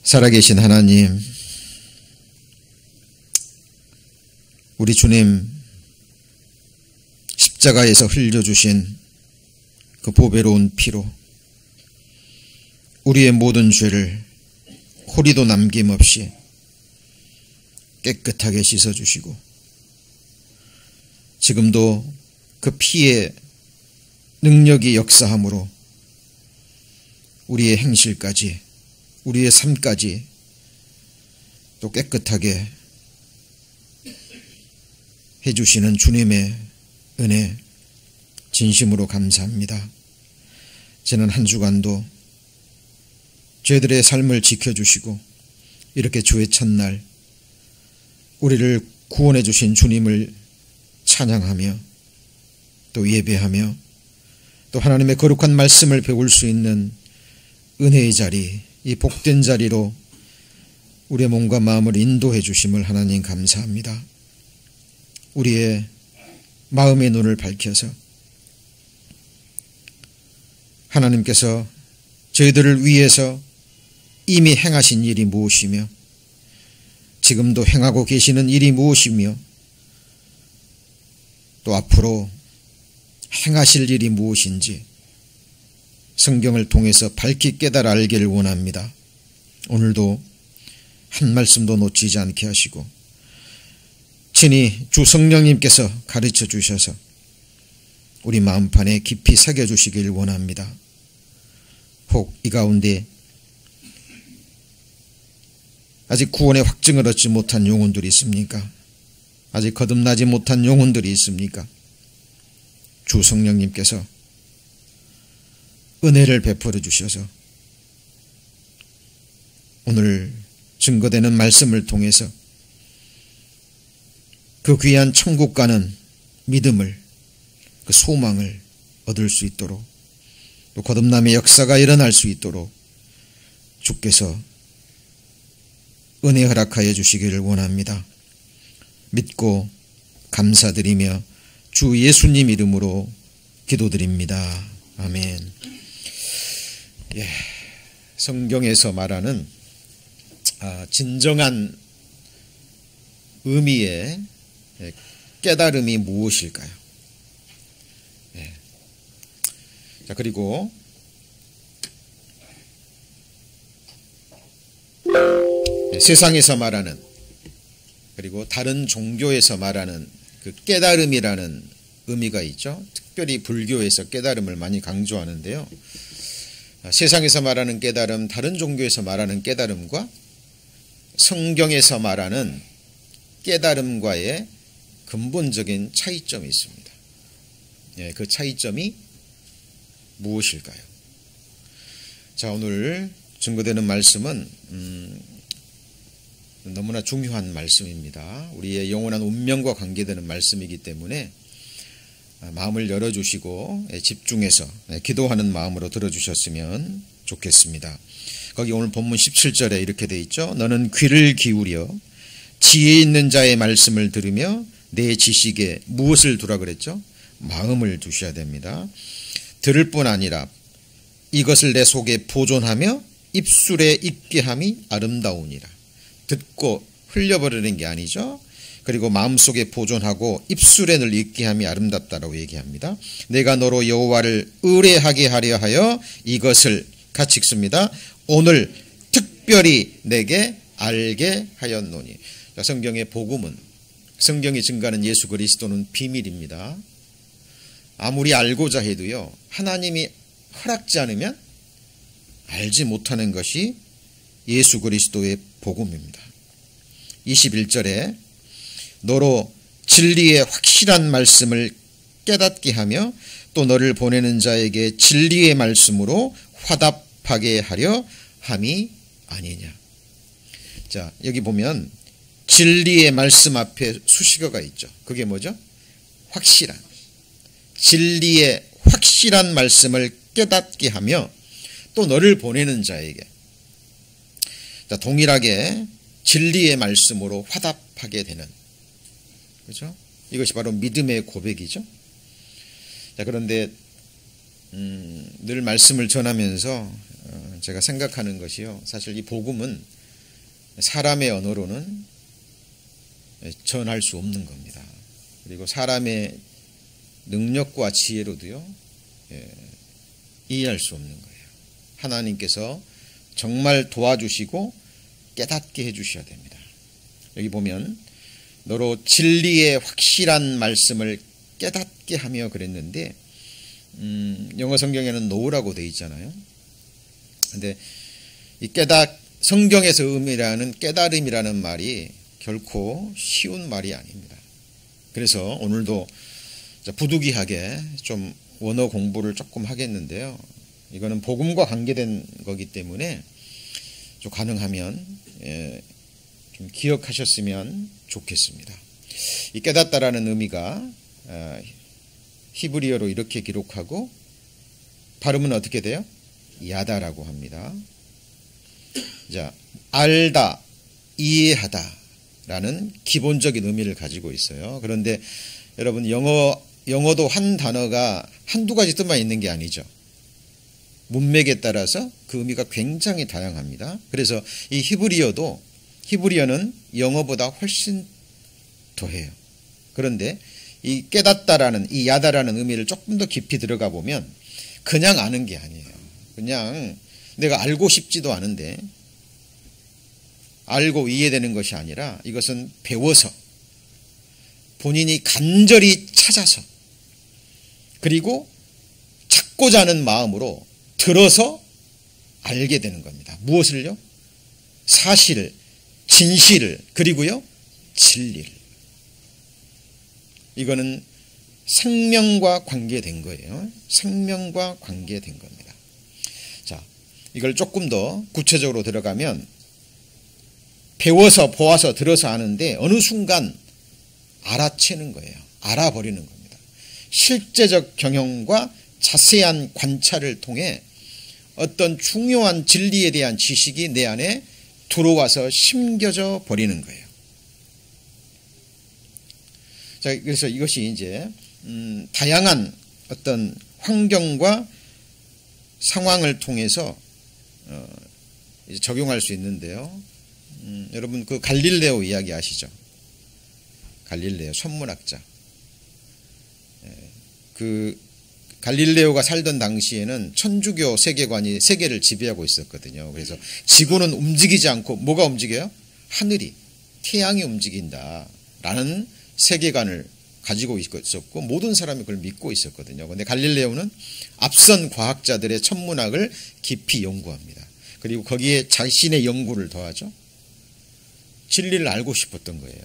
살아계신 하나님, 우리 주님 십자가에서 흘려주신 그 보배로운 피로 우리의 모든 죄를 호리도 남김없이 깨끗하게 씻어주시고, 지금도 그 피의 능력이 역사함으로 우리의 행실까지, 우리의 삶까지 또 깨끗하게 해주시는 주님의 은혜 진심으로 감사합니다. 지난 한 주간도 저희들의 삶을 지켜주시고 이렇게 주의 첫날 우리를 구원해 주신 주님을 찬양하며 또 예배하며 또 하나님의 거룩한 말씀을 배울 수 있는 은혜의 자리, 이 복된 자리로 우리의 몸과 마음을 인도해 주심을 하나님 감사합니다. 우리의 마음의 눈을 밝혀서 하나님께서 저희들을 위해서 이미 행하신 일이 무엇이며 지금도 행하고 계시는 일이 무엇이며 또 앞으로 행하실 일이 무엇인지 성경을 통해서 밝히 깨달아 알기를 원합니다. 오늘도 한 말씀도 놓치지 않게 하시고 친히 주 성령님께서 가르쳐 주셔서 우리 마음판에 깊이 새겨주시길 원합니다. 혹 이 가운데 아직 구원의 확증을 얻지 못한 영혼들이 있습니까? 아직 거듭나지 못한 영혼들이 있습니까? 주 성령님께서 은혜를 베풀어 주셔서 오늘 증거되는 말씀을 통해서 그 귀한 천국 가는 믿음을, 그 소망을 얻을 수 있도록 또 거듭남의 역사가 일어날 수 있도록 주께서 은혜 허락하여 주시기를 원합니다. 믿고 감사드리며 주 예수님 이름으로 기도드립니다. 아멘. 성경에서 말하는 진정한 의미의 깨달음이 무엇일까요? 자, 그리고 세상에서 말하는, 그리고 다른 종교에서 말하는 그 깨달음이라는 의미가 있죠. 특별히 불교에서 깨달음을 많이 강조하는데요. 세상에서 말하는 깨달음, 다른 종교에서 말하는 깨달음과 성경에서 말하는 깨달음과의 근본적인 차이점이 있습니다. 그 차이점이 무엇일까요? 자, 오늘 증거되는 말씀은 너무나 중요한 말씀입니다. 우리의 영원한 운명과 관계되는 말씀이기 때문에 마음을 열어주시고 집중해서 기도하는 마음으로 들어주셨으면 좋겠습니다. 거기 오늘 본문 17절에 이렇게 돼 있죠. 너는 귀를 기울여 지혜 있는 자의 말씀을 들으며 내 지식에 무엇을 두라 그랬죠? 마음을 두셔야 됩니다. 들을 뿐 아니라 이것을 내 속에 보존하며 입술에 있게 함이 아름다우니라. 듣고 흘려버리는 게 아니죠. 그리고 마음속에 보존하고 입술에 늘 있게 함이 아름답다라고 얘기합니다. 내가 너로 여호와를 의뢰하게 하려 하여 이것을 같이 읽습니다. 오늘 특별히 내게 알게 하였노니. 자, 성경의 복음은, 성경이 증가하는 예수 그리스도는 비밀입니다. 아무리 알고자 해도요, 하나님이 허락지 않으면 알지 못하는 것이 예수 그리스도의 복음입니다. 21절에 너로 진리의 확실한 말씀을 깨닫게 하며 또 너를 보내는 자에게 진리의 말씀으로 화답하게 하려 함이 아니냐. 자, 여기 보면 진리의 말씀 앞에 수식어가 있죠. 그게 뭐죠? 확실한. 진리의 확실한 말씀을 깨닫게 하며 또 너를 보내는 자에게. 자, 동일하게 진리의 말씀으로 화답하게 되는, 그렇죠? 이것이 바로 믿음의 고백이죠. 자, 그런데 늘 말씀을 전하면서 제가 생각하는 것이요. 사실 이 복음은 사람의 언어로는 전할 수 없는 겁니다. 그리고 사람의 능력과 지혜로도요, 이해할 수 없는 거예요. 하나님께서 정말 도와주시고 깨닫게 해주셔야 됩니다. 여기 보면 너로 진리의 확실한 말씀을 깨닫게 하며 그랬는데 영어 성경에는 know라고 되어 있잖아요. 근데 이 성경에서 의미라는 깨달음이라는 말이 결코 쉬운 말이 아닙니다. 그래서 오늘도 부득이하게 좀 원어 공부를 조금 하겠는데요. 이거는 복음과 관계된 거기 때문에 좀 가능하면 좀 기억하셨으면 좋겠습니다. 이 깨닫다라는 의미가 히브리어로 이렇게 기록하고 발음은 어떻게 돼요? 야다라고 합니다. 자, 알다, 이해하다 라는 기본적인 의미를 가지고 있어요. 그런데 여러분 영어도 한 단어가 한두 가지 뜻만 있는 게 아니죠. 문맥에 따라서 그 의미가 굉장히 다양합니다. 그래서 이 히브리어는 영어보다 훨씬 더해요. 그런데 이 깨닫다라는 이 야다라는 의미를 조금 더 깊이 들어가 보면 그냥 아는 게 아니에요. 그냥 내가 알고 싶지도 않은데 알고 이해되는 것이 아니라 이것은 배워서 본인이 간절히 찾아서 그리고 찾고자 하는 마음으로 들어서 알게 되는 겁니다. 무엇을요? 사실을, 진실을, 그리고요 진리를. 이거는 생명과 관계된 거예요. 생명과 관계된 겁니다. 자, 이걸 조금 더 구체적으로 들어가면 배워서 보아서 들어서 아는데 어느 순간 알아채는 거예요. 알아버리는 겁니다. 실제적 경영과 자세한 관찰을 통해 어떤 중요한 진리에 대한 지식이 내 안에 들어와서 심겨져 버리는 거예요. 자, 그래서 이것이 이제 다양한 어떤 환경과 상황을 통해서 이제 적용할 수 있는데요. 여러분 그 갈릴레오 이야기 아시죠? 갈릴레오 천문학자. 그 갈릴레오가 살던 당시에는 천주교 세계관이 세계를 지배하고 있었거든요. 그래서 지구는 움직이지 않고 뭐가 움직여요? 하늘이, 태양이 움직인다라는 세계관을 가지고 있었고 모든 사람이 그걸 믿고 있었거든요. 그런데 갈릴레오는 앞선 과학자들의 천문학을 깊이 연구합니다. 그리고 거기에 자신의 연구를 더하죠. 진리를 알고 싶었던 거예요.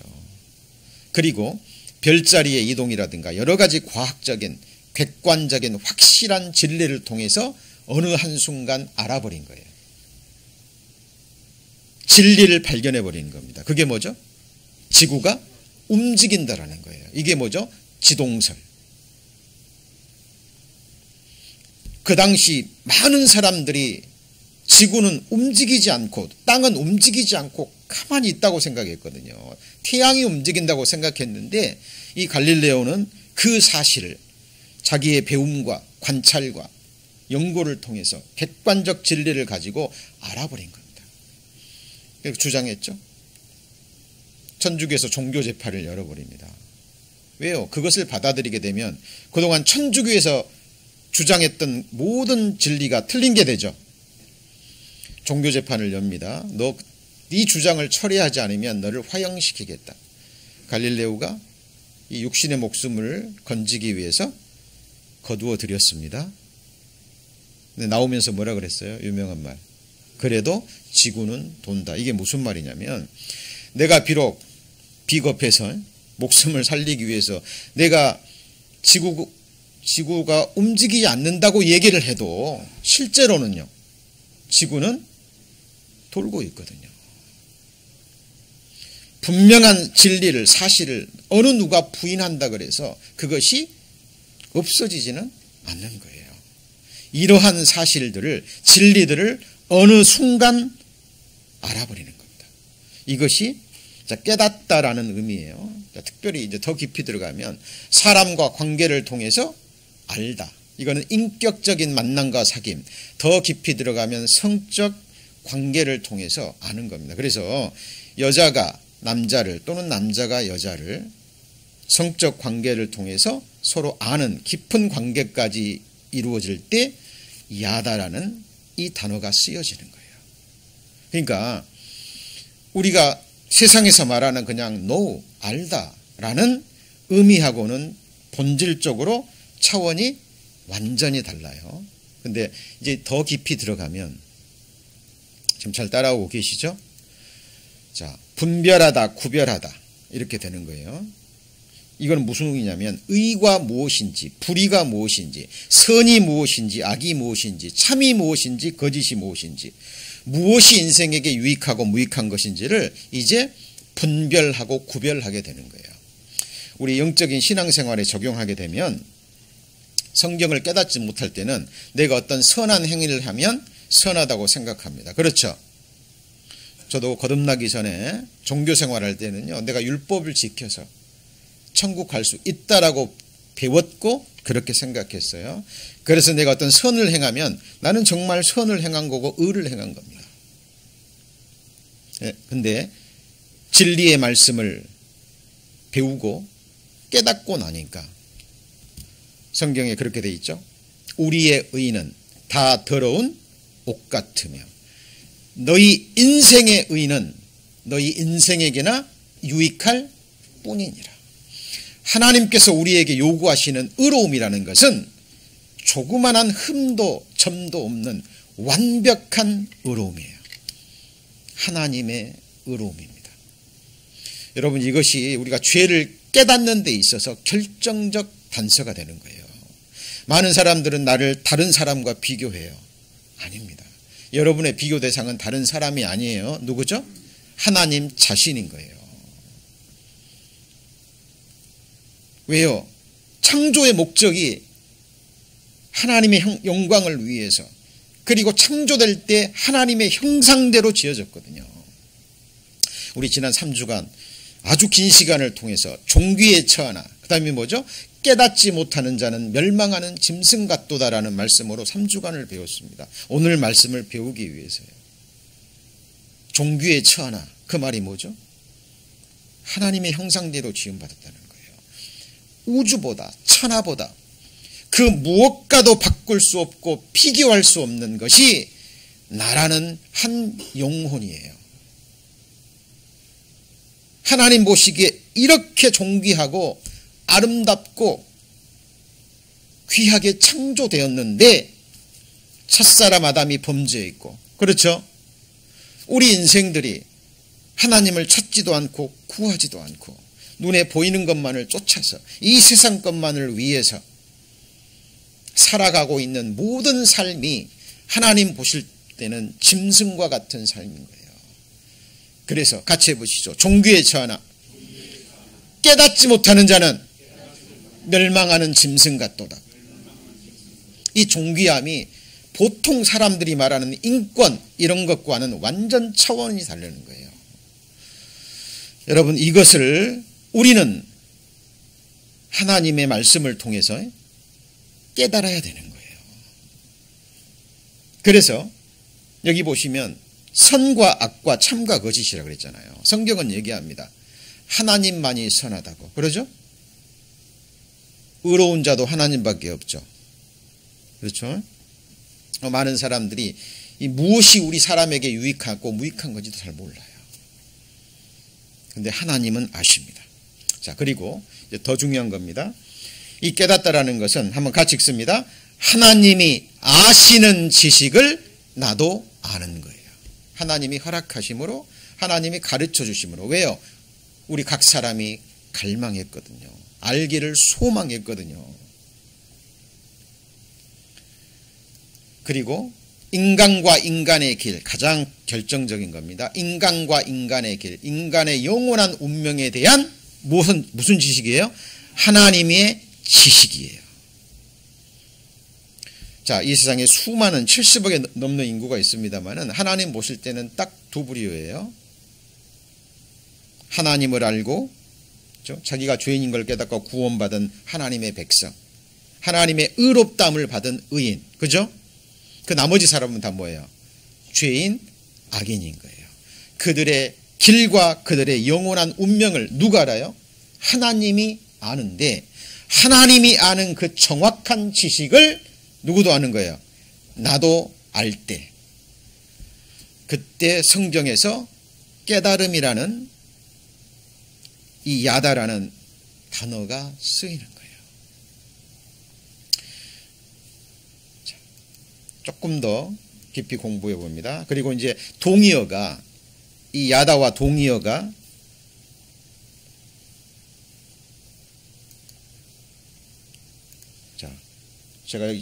그리고 별자리의 이동이라든가 여러 가지 과학적인 객관적인 확실한 진리를 통해서 어느 한순간 알아버린 거예요. 진리를 발견해버리는 겁니다. 그게 뭐죠? 지구가 움직인다라는 거예요. 이게 뭐죠? 지동설. 그 당시 많은 사람들이 지구는 움직이지 않고 땅은 움직이지 않고 가만히 있다고 생각했거든요. 태양이 움직인다고 생각했는데 이 갈릴레오는 그 사실을 자기의 배움과 관찰과 연구를 통해서 객관적 진리를 가지고 알아버린 겁니다. 그렇게 주장했죠. 천주교에서 종교재판을 열어버립니다. 왜요? 그것을 받아들이게 되면 그동안 천주교에서 주장했던 모든 진리가 틀린 게 되죠. 종교재판을 엽니다. 너 네 주장을 철회하지 않으면 너를 화형시키겠다. 갈릴레오가 이 육신의 목숨을 건지기 위해서 거두어 드렸습니다. 근데 나오면서 뭐라 그랬어요? 유명한 말. 그래도 지구는 돈다. 이게 무슨 말이냐면 내가 비록 비겁해서 목숨을 살리기 위해서 내가 지구가 움직이지 않는다고 얘기를 해도 실제로는요. 지구는 돌고 있거든요. 분명한 진리를 사실을 어느 누가 부인한다 그래서 그것이 없어지지는 않는 거예요. 이러한 사실들을 진리들을 어느 순간 알아버리는 겁니다. 이것이 깨닫다라는 의미예요. 특별히 이제 더 깊이 들어가면 사람과 관계를 통해서 알다, 이거는 인격적인 만남과 사귐, 더 깊이 들어가면 성적 관계를 통해서 아는 겁니다. 그래서 여자가 남자를 또는 남자가 여자를 성적 관계를 통해서 서로 아는 깊은 관계까지 이루어질 때 야다라는 이 단어가 쓰여지는 거예요. 그러니까 우리가 세상에서 말하는 그냥 know, 알다라는 의미하고는 본질적으로 차원이 완전히 달라요. 근데 이제 더 깊이 들어가면 지금 잘 따라오고 계시죠? 자, 분별하다, 구별하다 이렇게 되는 거예요. 이건 무슨 의미냐면 의가 무엇인지, 불의가 무엇인지, 선이 무엇인지, 악이 무엇인지, 참이 무엇인지, 거짓이 무엇인지, 무엇이 인생에게 유익하고 무익한 것인지를 이제 분별하고 구별하게 되는 거예요. 우리 영적인 신앙생활에 적용하게 되면 성경을 깨닫지 못할 때는 내가 어떤 선한 행위를 하면 선하다고 생각합니다. 그렇죠? 저도 거듭나기 전에 종교생활할 때는요, 내가 율법을 지켜서 천국 갈 수 있다라고 배웠고 그렇게 생각했어요. 그래서 내가 어떤 선을 행하면 나는 정말 선을 행한 거고 의를 행한 겁니다. 근데 진리의 말씀을 배우고 깨닫고 나니까 성경에 그렇게 돼 있죠. 우리의 의는 다 더러운 옷 같으며 너희 인생의 의는 너희 인생에게나 유익할 뿐이니라. 하나님께서 우리에게 요구하시는 의로움이라는 것은 조그만한 흠도 점도 없는 완벽한 의로움이에요. 하나님의 의로움입니다. 여러분, 이것이 우리가 죄를 깨닫는 데 있어서 결정적 단서가 되는 거예요. 많은 사람들은 나를 다른 사람과 비교해요. 아닙니다. 여러분의 비교 대상은 다른 사람이 아니에요. 누구죠? 하나님 자신인 거예요. 왜요? 창조의 목적이 하나님의 영광을 위해서, 그리고 창조될 때 하나님의 형상대로 지어졌거든요. 우리 지난 3주간 아주 긴 시간을 통해서 종귀에 처하나, 그 다음에 뭐죠? 깨닫지 못하는 자는 멸망하는 짐승 같도다라는 말씀으로 3주간을 배웠습니다. 오늘 말씀을 배우기 위해서요. 종귀에 처하나, 그 말이 뭐죠? 하나님의 형상대로 지음받았다는 거예요. 우주보다, 천하보다 그 무엇과도 바꿀 수 없고 비교할 수 없는 것이 나라는 한 영혼이에요. 하나님 보시기에 이렇게 존귀하고 아름답고 귀하게 창조되었는데 첫사람 아담이 범죄했고, 그렇죠? 우리 인생들이 하나님을 찾지도 않고 구하지도 않고 눈에 보이는 것만을 쫓아서 이 세상 것만을 위해서 살아가고 있는 모든 삶이 하나님 보실 때는 짐승과 같은 삶인 거예요. 그래서 같이 해보시죠. 종귀에 처하나 깨닫지 못하는 자는 멸망하는 짐승 같도다. 이 종귀함이 보통 사람들이 말하는 인권 이런 것과는 완전 차원이 다르는 거예요. 여러분, 이것을 우리는 하나님의 말씀을 통해서 깨달아야 되는 거예요. 그래서 여기 보시면 선과 악과 참과 거짓이라고 그랬잖아요. 성경은 얘기합니다. 하나님만이 선하다고. 그러죠? 의로운 자도 하나님밖에 없죠. 그렇죠? 많은 사람들이 이 무엇이 우리 사람에게 유익하고 무익한 건지도 잘 몰라요. 그런데 하나님은 아십니다. 자, 그리고 이제 더 중요한 겁니다. 이 깨닫다라는 것은 한번 같이 읽습니다. 하나님이 아시는 지식을 나도 아는 거예요. 하나님이 허락하심으로, 하나님이 가르쳐 주심으로. 왜요? 우리 각 사람이 갈망했거든요. 알기를 소망했거든요. 그리고 인간과 인간의 길, 가장 결정적인 겁니다. 인간과 인간의 길, 인간의 영원한 운명에 대한 무슨 지식이에요? 하나님의 지식이에요. 자, 이 세상에 수많은 70억에 넘는 인구가 있습니다만 하나님 보실 때는 딱 두 부류예요. 하나님을 알고 자기가 죄인인 걸 깨닫고 구원받은 하나님의 백성, 하나님의 의롭다함을 받은 의인. 그죠? 그 나머지 사람은 다 뭐예요? 죄인, 악인인 거예요. 그들의 길과 그들의 영원한 운명을 누가 알아요? 하나님이 아는데, 하나님이 아는 그 정확한 지식을 누구도 아는 거예요? 나도 알 때. 그때 성경에서 깨달음이라는 이 야다라는 단어가 쓰이는 거예요. 자, 조금 더 깊이 공부해 봅니다. 그리고 이제 동의어가, 이 야다와 동의어가 자, 제가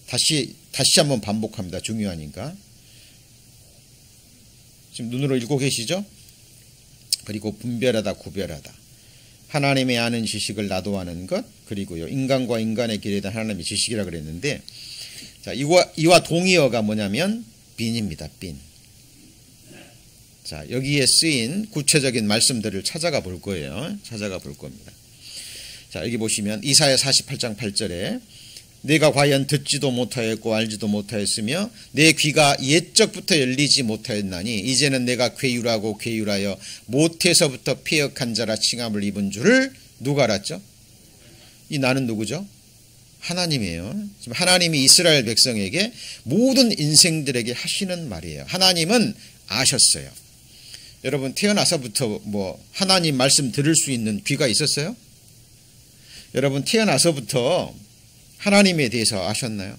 다시 한번 반복합니다. 중요하니까. 지금 눈으로 읽고 계시죠? 그리고 분별하다, 구별하다. 하나님의 아는 지식을 나도 아는 것, 그리고요, 인간과 인간의 길에 대한 하나님의 지식이라 그랬는데, 자, 이와 동의어가 뭐냐면 빈입니다. 빈. 자, 여기에 쓰인 구체적인 말씀들을 찾아가 볼 거예요. 찾아가 볼 겁니다. 자, 여기 보시면 이사야 48장 8절에 내가 과연 듣지도 못하였고 알지도 못하였으며 내 귀가 옛적부터 열리지 못하였나니 이제는 내가 괴유라고 괴유하여 못해서부터 패역한 자라 칭함을 입은 줄을 누가 알았죠? 이 나는 누구죠? 하나님이에요. 지금 하나님이 이스라엘 백성에게 모든 인생들에게 하시는 말이에요. 하나님은 아셨어요. 여러분 태어나서부터 뭐 하나님 말씀 들을 수 있는 귀가 있었어요? 여러분 태어나서부터 하나님에 대해서 아셨나요?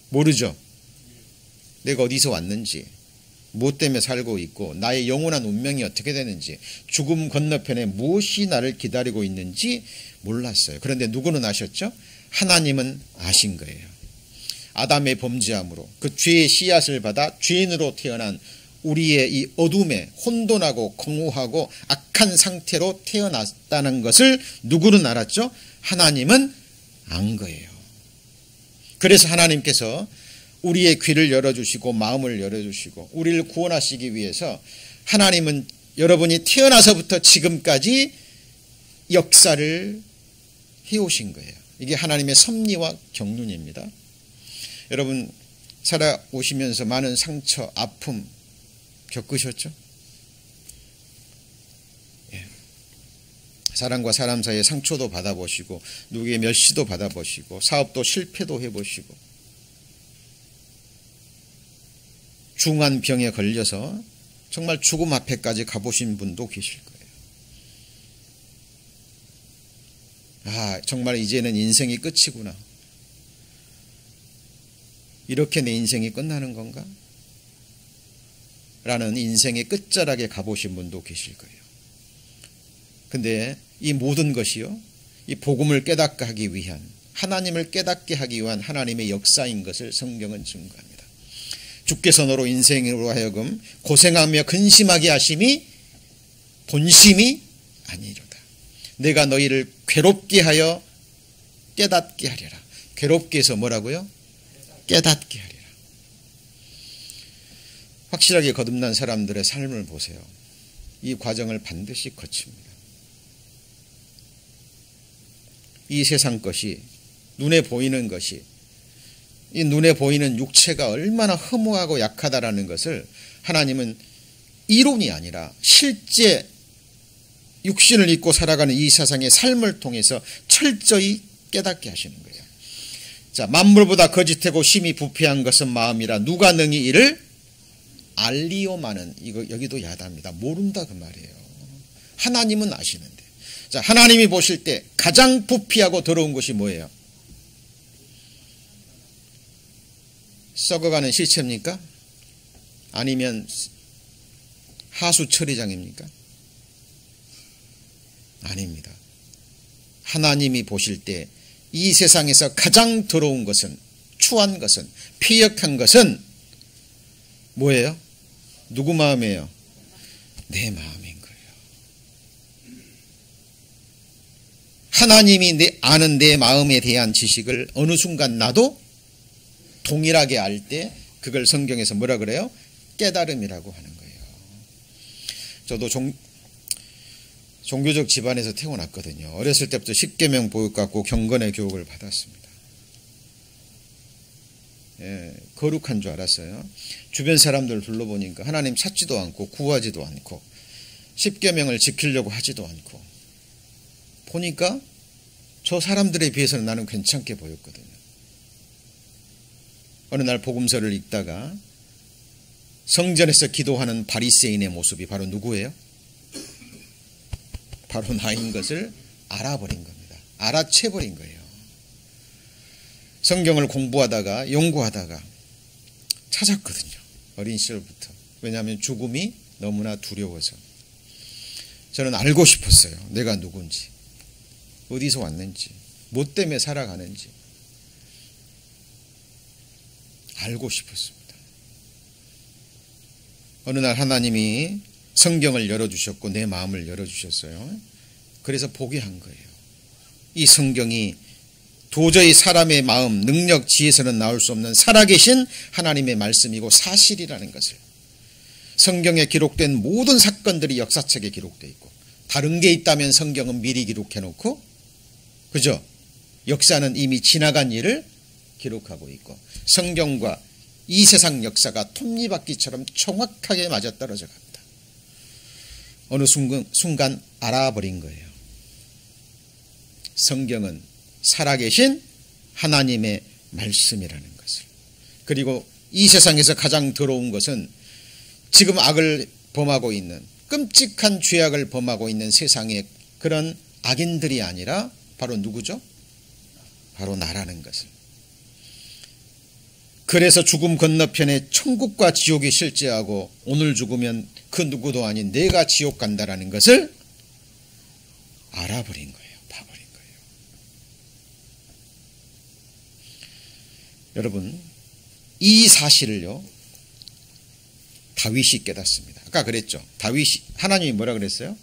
모르죠. 내가 어디서 왔는지, 무엇 때문에 살고 있고, 나의 영원한 운명이 어떻게 되는지, 죽음 건너편에 무엇이 나를 기다리고 있는지 몰랐어요. 그런데 누구는 아셨죠? 하나님은 아신 거예요. 아담의 범죄함으로 그 죄의 씨앗을 받아 죄인으로 태어난 우리의 이 어둠에 혼돈하고 공허하고 악한 상태로 태어났다는 것을 누구는 알았죠? 하나님은 안 거예요. 그래서 하나님께서 우리의 귀를 열어주시고 마음을 열어주시고 우리를 구원하시기 위해서 하나님은 여러분이 태어나서부터 지금까지 역사를 해오신 거예요. 이게 하나님의 섭리와 경륜입니다. 여러분 살아오시면서 많은 상처, 아픔 겪으셨죠? 사람과 사람 사이에 상처도 받아보시고 누구의 멸시도 받아보시고 사업도 실패도 해보시고 중한 병에 걸려서 정말 죽음 앞에까지 가보신 분도 계실 거예요. 아, 정말 이제는 인생이 끝이구나. 이렇게 내 인생이 끝나는 건가? 라는 인생의 끝자락에 가보신 분도 계실 거예요. 근데 이 모든 것이요, 이 복음을 깨닫게 하기 위한, 하나님을 깨닫게 하기 위한 하나님의 역사인 것을 성경은 증거합니다. 주께서 너로 인생으로 하여금 고생하며 근심하게 하심이 본심이 아니로다. 내가 너희를 괴롭게 하여 깨닫게 하리라. 괴롭게 해서 뭐라고요? 깨닫게 하리라. 확실하게 거듭난 사람들의 삶을 보세요. 이 과정을 반드시 거칩니다. 이 세상 것이, 눈에 보이는 것이, 이 눈에 보이는 육체가 얼마나 허무하고 약하다라는 것을 하나님은 이론이 아니라 실제 육신을 입고 살아가는 이 세상의 삶을 통해서 철저히 깨닫게 하시는 거예요. 자, 만물보다 거짓되고 심히 부패한 것은 마음이라 누가 능히 이를 알리오마는, 이거 여기도 야다입니다. 모른다 그 말이에요. 하나님은 아시는데. 자, 하나님이 보실 때 가장 부패하고 더러운 것이 뭐예요? 썩어가는 시체입니까? 아니면 하수 처리장입니까? 아닙니다. 하나님이 보실 때 이 세상에서 가장 더러운 것은, 추한 것은, 피역한 것은 뭐예요? 누구 마음이에요? 내 마음인 거예요. 하나님이 아는 내 마음에 대한 지식을 어느 순간 나도 동일하게 알 때 그걸 성경에서 뭐라 그래요? 깨달음이라고 하는 거예요. 저도 종교적 집안에서 태어났거든요. 어렸을 때부터 십계명 보육받고 경건의 교육을 받았습니다. 거룩한 줄 알았어요. 주변 사람들 둘러보니까 하나님 찾지도 않고 구하지도 않고 십계명을 지키려고 하지도 않고 보니까 저 사람들에 비해서는 나는 괜찮게 보였거든요. 어느 날 복음서를 읽다가 성전에서 기도하는 바리새인의 모습이 바로 누구예요? 바로 나인 것을 알아버린 겁니다. 알아채버린 거예요. 성경을 공부하다가 연구하다가 찾았거든요. 어린 시절부터. 왜냐하면 죽음이 너무나 두려워서. 저는 알고 싶었어요. 내가 누군지, 어디서 왔는지, 뭐 때문에 살아가는지 알고 싶었습니다. 어느 날 하나님이 성경을 열어주셨고 내 마음을 열어주셨어요. 그래서 보게 한 거예요. 이 성경이 도저히 사람의 마음, 능력, 지혜에서는 나올 수 없는 살아계신 하나님의 말씀이고 사실이라는 것을. 성경에 기록된 모든 사건들이 역사책에 기록되어 있고 다른 게 있다면 성경은 미리 기록해놓고, 그죠? 역사는 이미 지나간 일을 기록하고 있고 성경과 이 세상 역사가 톱니바퀴처럼 정확하게 맞아떨어져 갑니다. 어느 순간 알아버린 거예요. 성경은 살아계신 하나님의 말씀이라는 것을. 그리고 이 세상에서 가장 더러운 것은 지금 악을 범하고 있는, 끔찍한 죄악을 범하고 있는 세상의 그런 악인들이 아니라 바로 누구죠? 바로 나라는 것을. 그래서 죽음 건너편에 천국과 지옥이 실제하고 오늘 죽으면 그 누구도 아닌 내가 지옥 간다라는 것을 알아버린 거예요. 봐버린 거예요. 여러분, 이 사실을요 다윗이 깨닫습니다. 아까 그랬죠. 다윗이, 하나님이 뭐라 그랬어요?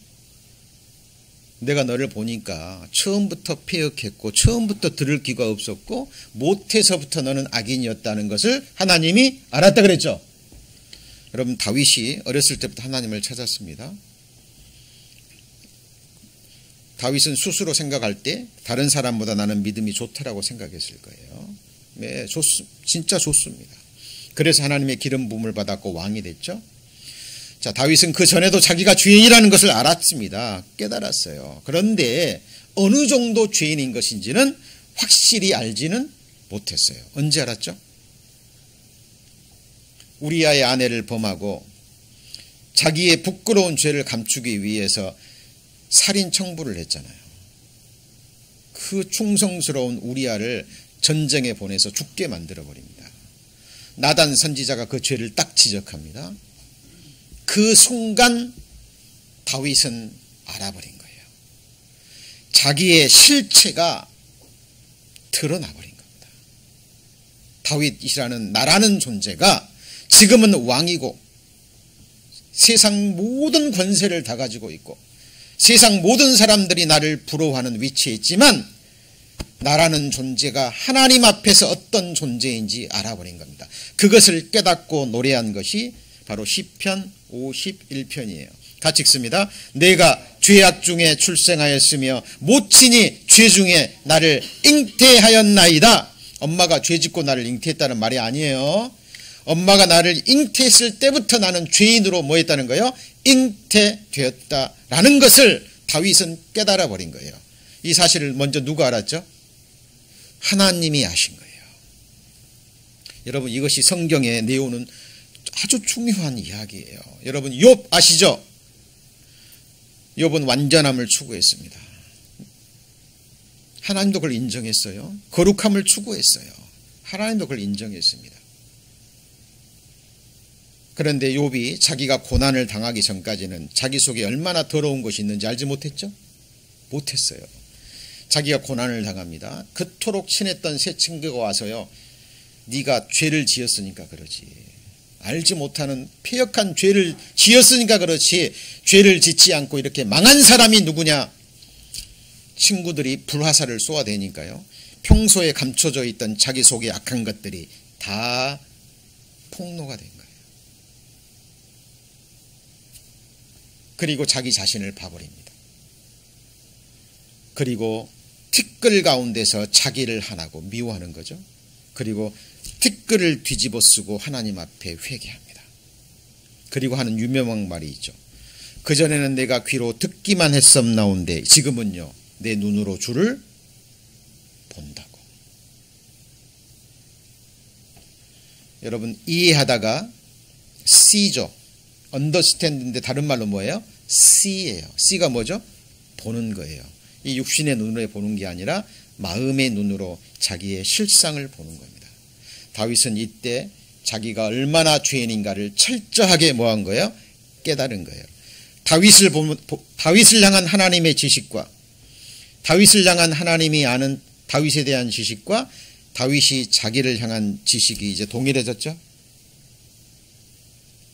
내가 너를 보니까 처음부터 패역했고 처음부터 들을 귀가 없었고 못해서부터 너는 악인이었다는 것을 하나님이 알았다 그랬죠. 여러분, 다윗이 어렸을 때부터 하나님을 찾았습니다. 다윗은 스스로 생각할 때 다른 사람보다 나는 믿음이 좋다라고 생각했을 거예요. 네, 진짜 좋습니다. 그래서 하나님의 기름 부음을 받았고 왕이 됐죠. 자, 다윗은 그 전에도 자기가 죄인이라는 것을 알았습니다. 깨달았어요. 그런데 어느 정도 죄인인 것인지는 확실히 알지는 못했어요. 언제 알았죠? 우리아의 아내를 범하고 자기의 부끄러운 죄를 감추기 위해서 살인 청부를 했잖아요. 그 충성스러운 우리아를 전쟁에 보내서 죽게 만들어버립니다. 나단 선지자가 그 죄를 딱 지적합니다. 그 순간 다윗은 알아버린 거예요. 자기의 실체가 드러나버린 겁니다. 다윗이라는 나라는 존재가 지금은 왕이고 세상 모든 권세를 다 가지고 있고 세상 모든 사람들이 나를 부러워하는 위치에 있지만 나라는 존재가 하나님 앞에서 어떤 존재인지 알아버린 겁니다. 그것을 깨닫고 노래한 것이 바로 시편 51편이에요. 같이 읽습니다. 내가 죄악 중에 출생하였으며 모친이 죄 중에 나를 잉태하였나이다. 엄마가 죄 짓고 나를 잉태했다는 말이 아니에요. 엄마가 나를 잉태했을 때부터 나는 죄인으로 뭐 했다는 거예요? 잉태되었다라는 것을 다윗은 깨달아 버린 거예요. 이 사실을 먼저 누가 알았죠? 하나님이 아신 거예요. 여러분, 이것이 성경에 내오는 아주 중요한 이야기예요. 여러분, 욥 아시죠? 욥은 완전함을 추구했습니다. 하나님도 그걸 인정했어요. 거룩함을 추구했어요. 하나님도 그걸 인정했습니다. 그런데 욥이 자기가 고난을 당하기 전까지는 자기 속에 얼마나 더러운 것이 있는지 알지 못했죠? 못했어요. 자기가 고난을 당합니다. 그토록 친했던 세 친구가 와서요, 네가 죄를 지었으니까 그러지, 알지 못하는 패역한 죄를 지었으니까 그렇지, 죄를 짓지 않고 이렇게 망한 사람이 누구냐. 친구들이 불화살을 쏘아대니까요, 평소에 감춰져 있던 자기 속의 악한 것들이 다 폭로가 된 거예요. 그리고 자기 자신을 봐버립니다. 그리고 티끌 가운데서 자기를 하나고 미워하는 거죠. 그리고 티끌을 뒤집어 쓰고 하나님 앞에 회개합니다. 그리고 하는 유명한 말이 있죠. 그전에는 내가 귀로 듣기만 했었나온데 지금은요 내 눈으로 주를 본다고. 여러분 이해하다가 see죠. understand인데 다른 말로 뭐예요? see예요. see가 뭐죠? 보는 거예요. 이 육신의 눈으로 보는 게 아니라 마음의 눈으로 자기의 실상을 보는 겁니다. 다윗은 이때 자기가 얼마나 죄인인가를 철저하게 뭐한 거예요? 깨달은 거예요. 다윗을 향한 하나님의 지식과 다윗을 향한 하나님이 아는 다윗에 대한 지식과 다윗이 자기를 향한 지식이 이제 동일해졌죠.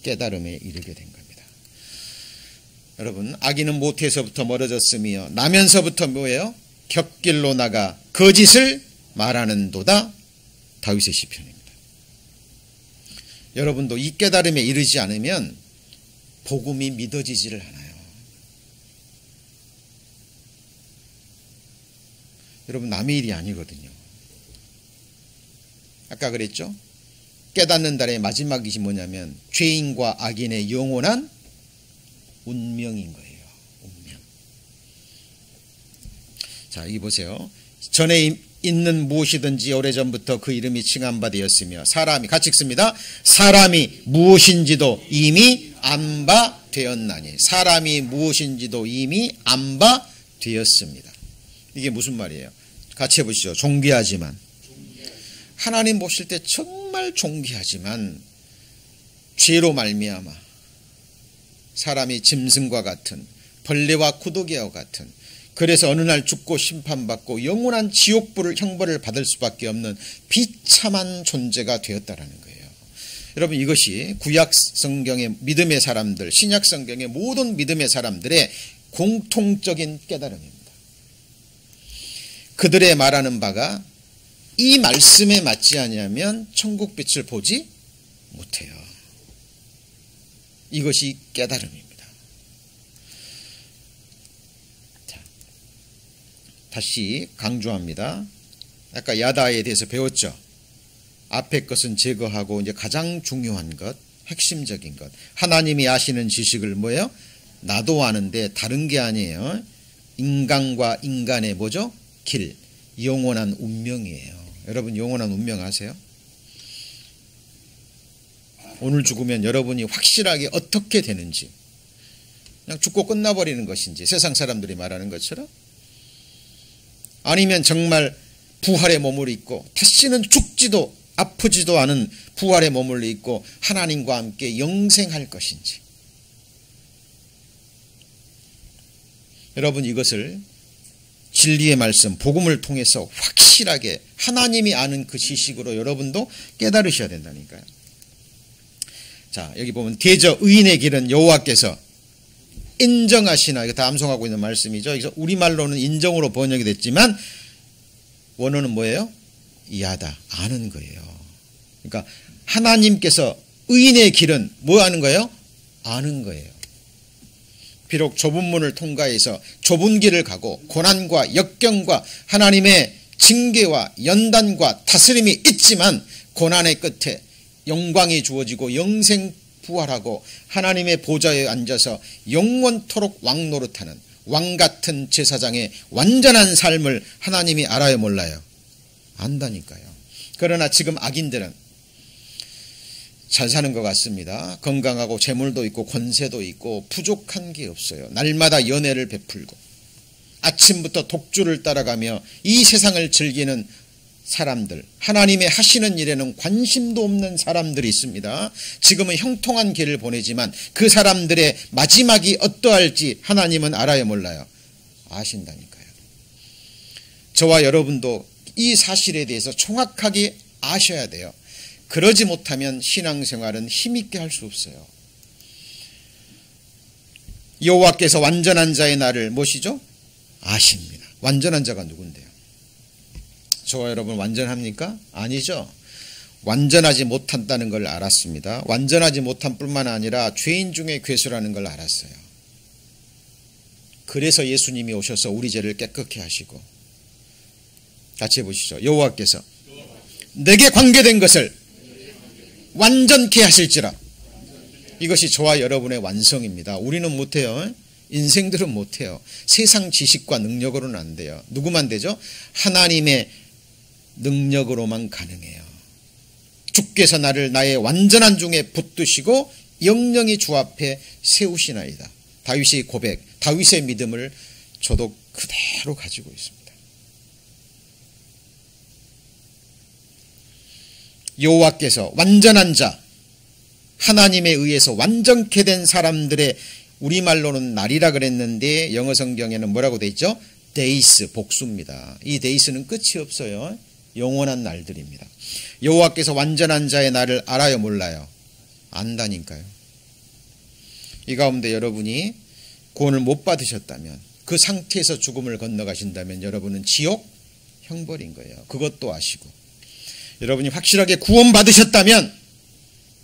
깨달음에 이르게 된 겁니다. 여러분 악인은 모태에서부터 멀어졌으며 나면서부터 뭐예요? 곁길로 나가 거짓을 말하는도다. 다윗의 시편입니다. 여러분도 이 깨달음에 이르지 않으면 복음이 믿어지지를 않아요. 여러분 남의 일이 아니거든요. 아까 그랬죠? 깨닫는 달의 마지막 것이 뭐냐면 죄인과 악인의 영원한 운명인 거예요. 운명. 자, 여기 보세요. 전에 있는 무엇이든지 오래전부터 그 이름이 칭한 바 되었으며 사람이 같이 읽습니다. 사람이 무엇인지도 이미 안 바 되었나니. 사람이 무엇인지도 이미 안 바 되었습니다. 이게 무슨 말이에요? 같이 해보시죠. 존귀하지만 하나님 보실 때 정말 존귀하지만 죄로 말미암아 사람이 짐승과 같은 벌레와 구더기와 같은 그래서 어느 날 죽고 심판받고 영원한 지옥불을 형벌을 받을 수밖에 없는 비참한 존재가 되었다라는 거예요. 여러분 이것이 구약 성경의 믿음의 사람들, 신약 성경의 모든 믿음의 사람들의 공통적인 깨달음입니다. 그들의 말하는 바가 이 말씀에 맞지 않으면 천국 빛을 보지 못해요. 이것이 깨달음입니다. 자, 다시 강조합니다. 아까 야다에 대해서 배웠죠. 앞에 것은 제거하고 이제 가장 중요한 것, 핵심적인 것. 하나님이 아시는 지식을 뭐예요? 나도 아는데 다른 게 아니에요. 인간과 인간의 뭐죠? 길, 영원한 운명이에요. 여러분 영원한 운명 아세요? 오늘 죽으면 여러분이 확실하게 어떻게 되는지, 그냥 죽고 끝나버리는 것인지 세상 사람들이 말하는 것처럼, 아니면 정말 부활의 몸을 입고 다시는 죽지도 아프지도 않은 부활의 몸을 입고 하나님과 함께 영생할 것인지. 여러분 이것을 진리의 말씀, 복음을 통해서 확실하게 하나님이 아는 그 지식으로 여러분도 깨달으셔야 된다니까요. 자, 여기 보면 대저 의인의 길은 여호와께서 인정하시나, 이거 다 암송하고 있는 말씀이죠. 그래서 우리말로는 인정으로 번역이 됐지만 원어는 뭐예요? 이하다, 아는 거예요. 그러니까 하나님께서 의인의 길은 뭐 하는 거예요? 아는 거예요. 비록 좁은 문을 통과해서 좁은 길을 가고 고난과 역경과 하나님의 징계와 연단과 다스림이 있지만 고난의 끝에 영광이 주어지고 영생 부활하고 하나님의 보좌에 앉아서 영원토록 왕노릇하는 왕같은 제사장의 완전한 삶을 하나님이 알아요, 몰라요? 안다니까요. 그러나 지금 악인들은 잘 사는 것 같습니다. 건강하고 재물도 있고 권세도 있고 부족한 게 없어요. 날마다 연애를 베풀고 아침부터 독주를 따라가며 이 세상을 즐기는 사람들, 하나님의 하시는 일에는 관심도 없는 사람들이 있습니다. 지금은 형통한 길을 보내지만 그 사람들의 마지막이 어떠할지 하나님은 알아요, 몰라요? 아신다니까요. 저와 여러분도 이 사실에 대해서 정확하게 아셔야 돼요. 그러지 못하면 신앙생활은 힘있게 할 수 없어요. 여호와께서 완전한 자의 나를 무엇이죠? 아십니다. 완전한 자가 누군데요? 저와 여러분 완전합니까? 아니죠. 완전하지 못한다는 걸 알았습니다. 완전하지 못한 뿐만 아니라 죄인 중에 괴수라는 걸 알았어요. 그래서 예수님이 오셔서 우리 죄를 깨끗게 하시고, 같이 해보시죠. 여호와께서 내게 관계된 것을 완전케 하실지라. 이것이 저와 여러분의 완성입니다. 우리는 못해요. 인생들은 못해요. 세상 지식과 능력으로는 안 돼요. 누구만 되죠? 하나님의 능력으로만 가능해요. 주께서 나를 나의 완전한 중에 붙드시고 영영이 주 앞에 세우시나이다. 다윗의 고백, 다윗의 믿음을 저도 그대로 가지고 있습니다. 여호와께서 완전한 자, 하나님에 의해서 완전케 된 사람들의 우리말로는 날이라 그랬는데 영어 성경에는 뭐라고 돼 있죠? 데이스, 복수입니다. 이 데이스는 끝이 없어요. 영원한 날들입니다. 여호와께서 완전한 자의 날을 알아요, 몰라요? 안다니까요. 이 가운데 여러분이 구원을 못 받으셨다면, 그 상태에서 죽음을 건너가신다면 여러분은 지옥 형벌인 거예요. 그것도 아시고, 여러분이 확실하게 구원받으셨다면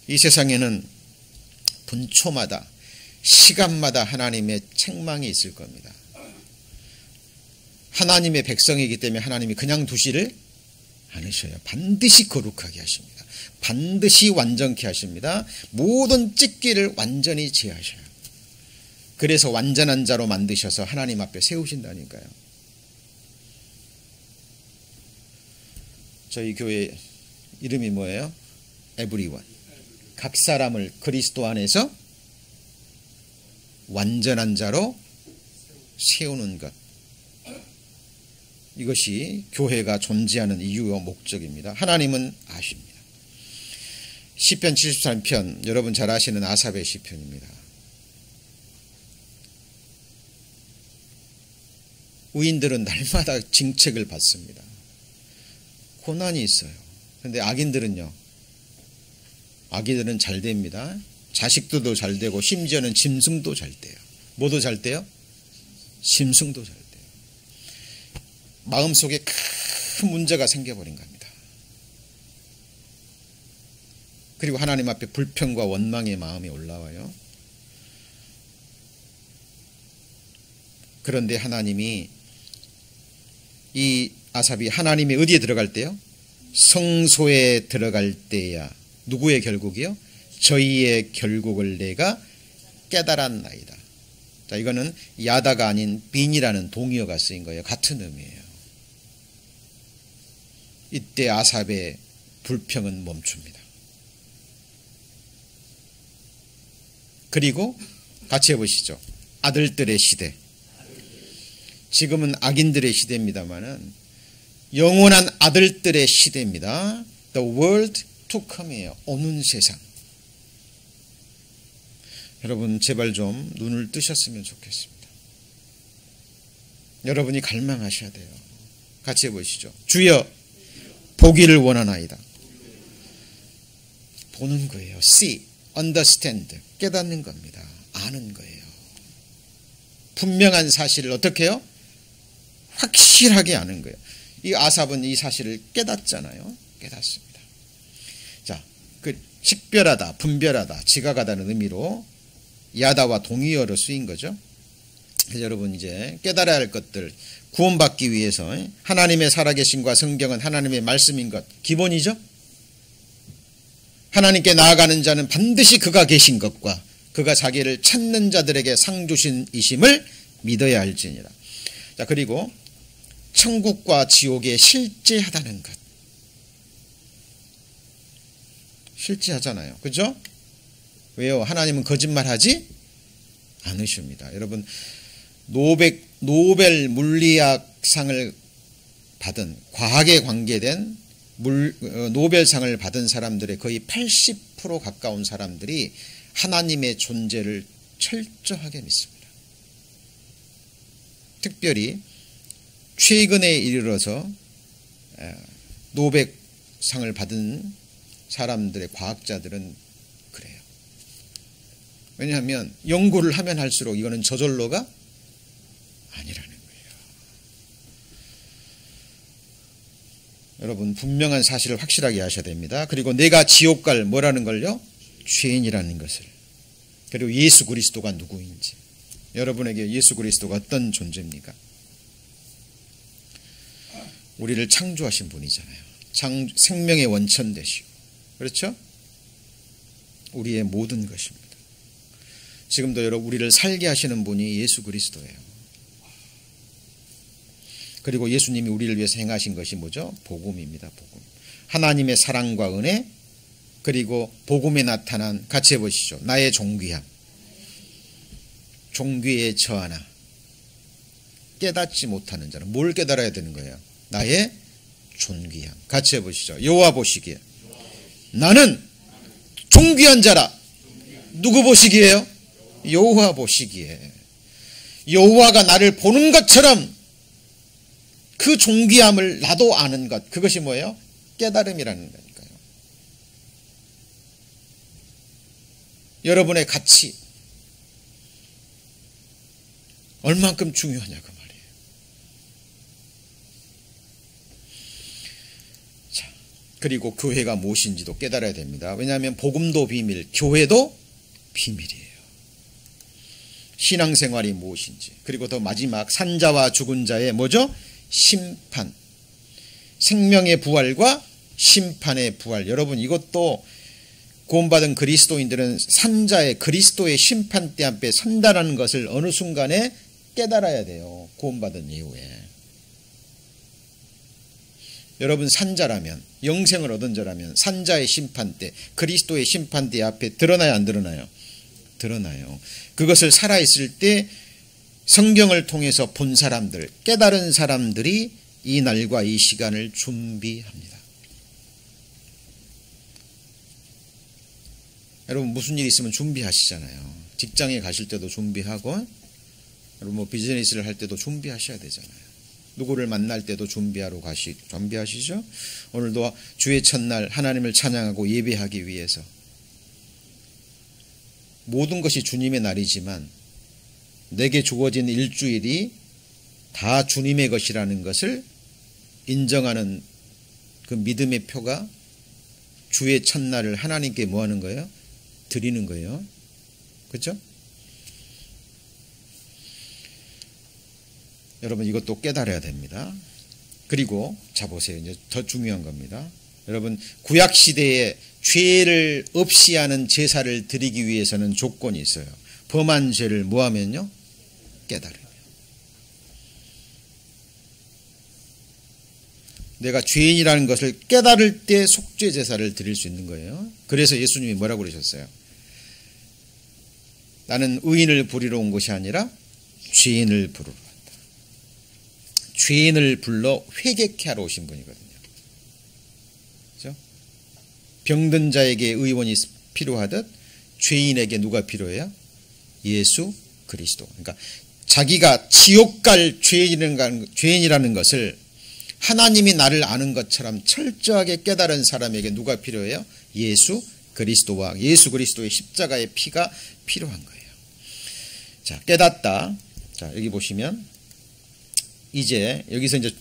이 세상에는 분초마다 시간마다 하나님의 책망이 있을 겁니다. 하나님의 백성이기 때문에 하나님이 그냥 두시를 않으셔요. 반드시 거룩하게 하십니다. 반드시 완전케 하십니다. 모든 찢기를 완전히 제하셔요. 그래서 완전한 자로 만드셔서 하나님 앞에 세우신다니까요. 저희 교회 이름이 뭐예요? Everyone. 각 사람을 그리스도 안에서 완전한 자로 세우는 것. 이것이 교회가 존재하는 이유와 목적입니다. 하나님은 아십니다. 시편 73편, 여러분 잘 아시는 아삽의 시편입니다. 의인들은 날마다 징책을 받습니다. 고난이 있어요. 그런데 악인들은요, 악인들은 잘 됩니다. 자식들도 잘 되고 심지어는 짐승도 잘 돼요. 뭐도 잘 돼요? 짐승도 잘 돼요. 마음속에 큰 문제가 생겨버린 겁니다. 그리고 하나님 앞에 불평과 원망의 마음이 올라와요. 그런데 하나님이, 이 아삽이 하나님이 어디에 들어갈 때요? 성소에 들어갈 때야. 누구의 결국이요? 저희의 결국을 내가 깨달았나이다. 자, 이거는 야다가 아닌 빈이라는 동의어가 쓰인 거예요. 같은 의미예요. 이때 아삽의 불평은 멈춥니다. 그리고 같이 해보시죠. 아들들의 시대. 지금은 악인들의 시대입니다만은 영원한 아들들의 시대입니다. The world to come이에요. 오는 세상. 여러분 제발 좀 눈을 뜨셨으면 좋겠습니다. 여러분이 갈망하셔야 돼요. 같이 해보시죠. 주여 보기를 원하나이다. 보는 거예요. See, understand, 깨닫는 겁니다. 아는 거예요. 분명한 사실을 어떻게 해요? 확실하게 아는 거예요. 이 아삽은 이 사실을 깨닫잖아요. 깨닫습니다. 자, 그 식별하다, 분별하다, 지각하다는 의미로 야다와 동의어로 쓰인 거죠. 그래서 여러분 이제 깨달아야 할 것들, 구원받기 위해서 하나님의 살아계심과 성경은 하나님의 말씀인 것 기본이죠. 하나님께 나아가는 자는 반드시 그가 계신 것과 그가 자기를 찾는 자들에게 상 주신 이심을 믿어야 할지니라. 자, 그리고 천국과 지옥에 실제하다는 것. 실제하잖아요. 그죠? 왜요? 하나님은 거짓말하지 않으십니다. 여러분 노벨 물리학상을 받은, 과학에 관계된 노벨상을 받은 사람들의 거의 80% 가까운 사람들이 하나님의 존재를 철저하게 믿습니다. 특별히 최근에 이르러서 노벨상을 받은 사람들의 과학자들은 그래요. 왜냐하면 연구를 하면 할수록 이거는 저절로가 아니라는 거예요. 여러분 분명한 사실을 확실하게 하셔야 됩니다. 그리고 내가 지옥 갈 뭐라는 걸요? 죄인이라는 것을. 그리고 예수 그리스도가 누구인지. 여러분에게 예수 그리스도가 어떤 존재입니까? 우리를 창조하신 분이잖아요. 생명의 원천 되시고, 그렇죠? 우리의 모든 것입니다. 지금도 여러분 우리를 살게 하시는 분이 예수 그리스도예요. 그리고 예수님이 우리를 위해서 행하신 것이 뭐죠? 복음입니다. 복음. 하나님의 사랑과 은혜, 그리고 복음에 나타난, 같이 해보시죠. 나의 존귀함. 존귀에 처하나 깨닫지 못하는 자는 뭘 깨달아야 되는 거예요? 나의 존귀함. 같이 해보시죠. 여호와 보시기에 나는 존귀한 자라. 누구 보시기에요? 여호와 보시기에. 여호와가 나를 보는 것처럼 그 존귀함을 나도 아는 것, 그것이 뭐예요? 깨달음이라는 거니까요. 여러분의 가치 얼만큼 중요하냐 그 말이에요. 자, 그리고 교회가 무엇인지도 깨달아야 됩니다. 왜냐하면 복음도 비밀, 교회도 비밀이에요. 신앙생활이 무엇인지, 그리고 더 마지막 산자와 죽은 자의 뭐죠? 심판. 생명의 부활과 심판의 부활. 여러분 이것도 구원받은 그리스도인들은 산자의 그리스도의 심판대 앞에 선다라는 것을 어느 순간에 깨달아야 돼요. 구원받은 이후에. 여러분 산자라면, 영생을 얻은 자라면 산자의 심판대, 그리스도의 심판대 앞에 드러나요, 안 드러나요? 드러나요. 그것을 살아있을 때 성경을 통해서 본 사람들, 깨달은 사람들이 이 날과 이 시간을 준비합니다. 여러분 무슨 일 있으면 준비하시잖아요. 직장에 가실 때도 준비하고, 여러분 뭐 비즈니스를 할 때도 준비하셔야 되잖아요. 누구를 만날 때도 준비하시죠. 오늘도 주의 첫날 하나님을 찬양하고 예배하기 위해서 모든 것이 주님의 날이지만 내게 주어진 일주일이 다 주님의 것이라는 것을 인정하는 그 믿음의 표가 주의 첫날을 하나님께 뭐 하는 거예요? 드리는 거예요. 그렇죠? 여러분 이것도 깨달아야 됩니다. 그리고 자 보세요. 이제 더 중요한 겁니다. 여러분 구약 시대에 죄를 없이 하는 제사를 드리기 위해서는 조건이 있어요. 범한 죄를 뭐 하면요? 깨달으면. 내가 죄인이라는 것을 깨달을 때 속죄 제사를 드릴 수 있는 거예요. 그래서 예수님이 뭐라고 그러셨어요? 나는 의인을 부리러 온 것이 아니라 죄인을 부르러 왔다. 죄인을 불러 회개케 하러 오신 분이거든요. 그렇죠? 병든 자에게 의원이 필요하듯 죄인에게 누가 필요해요? 예수 그리스도. 그러니까 자기가 지옥 갈 죄인이라는 것을 하나님이 나를 아는 것처럼 철저하게 깨달은 사람에게 누가 필요해요? 예수 그리스도와 예수 그리스도의 십자가의 피가 필요한 거예요. 자, 깨닫다. 자, 여기 보시면 이제 여기서 이제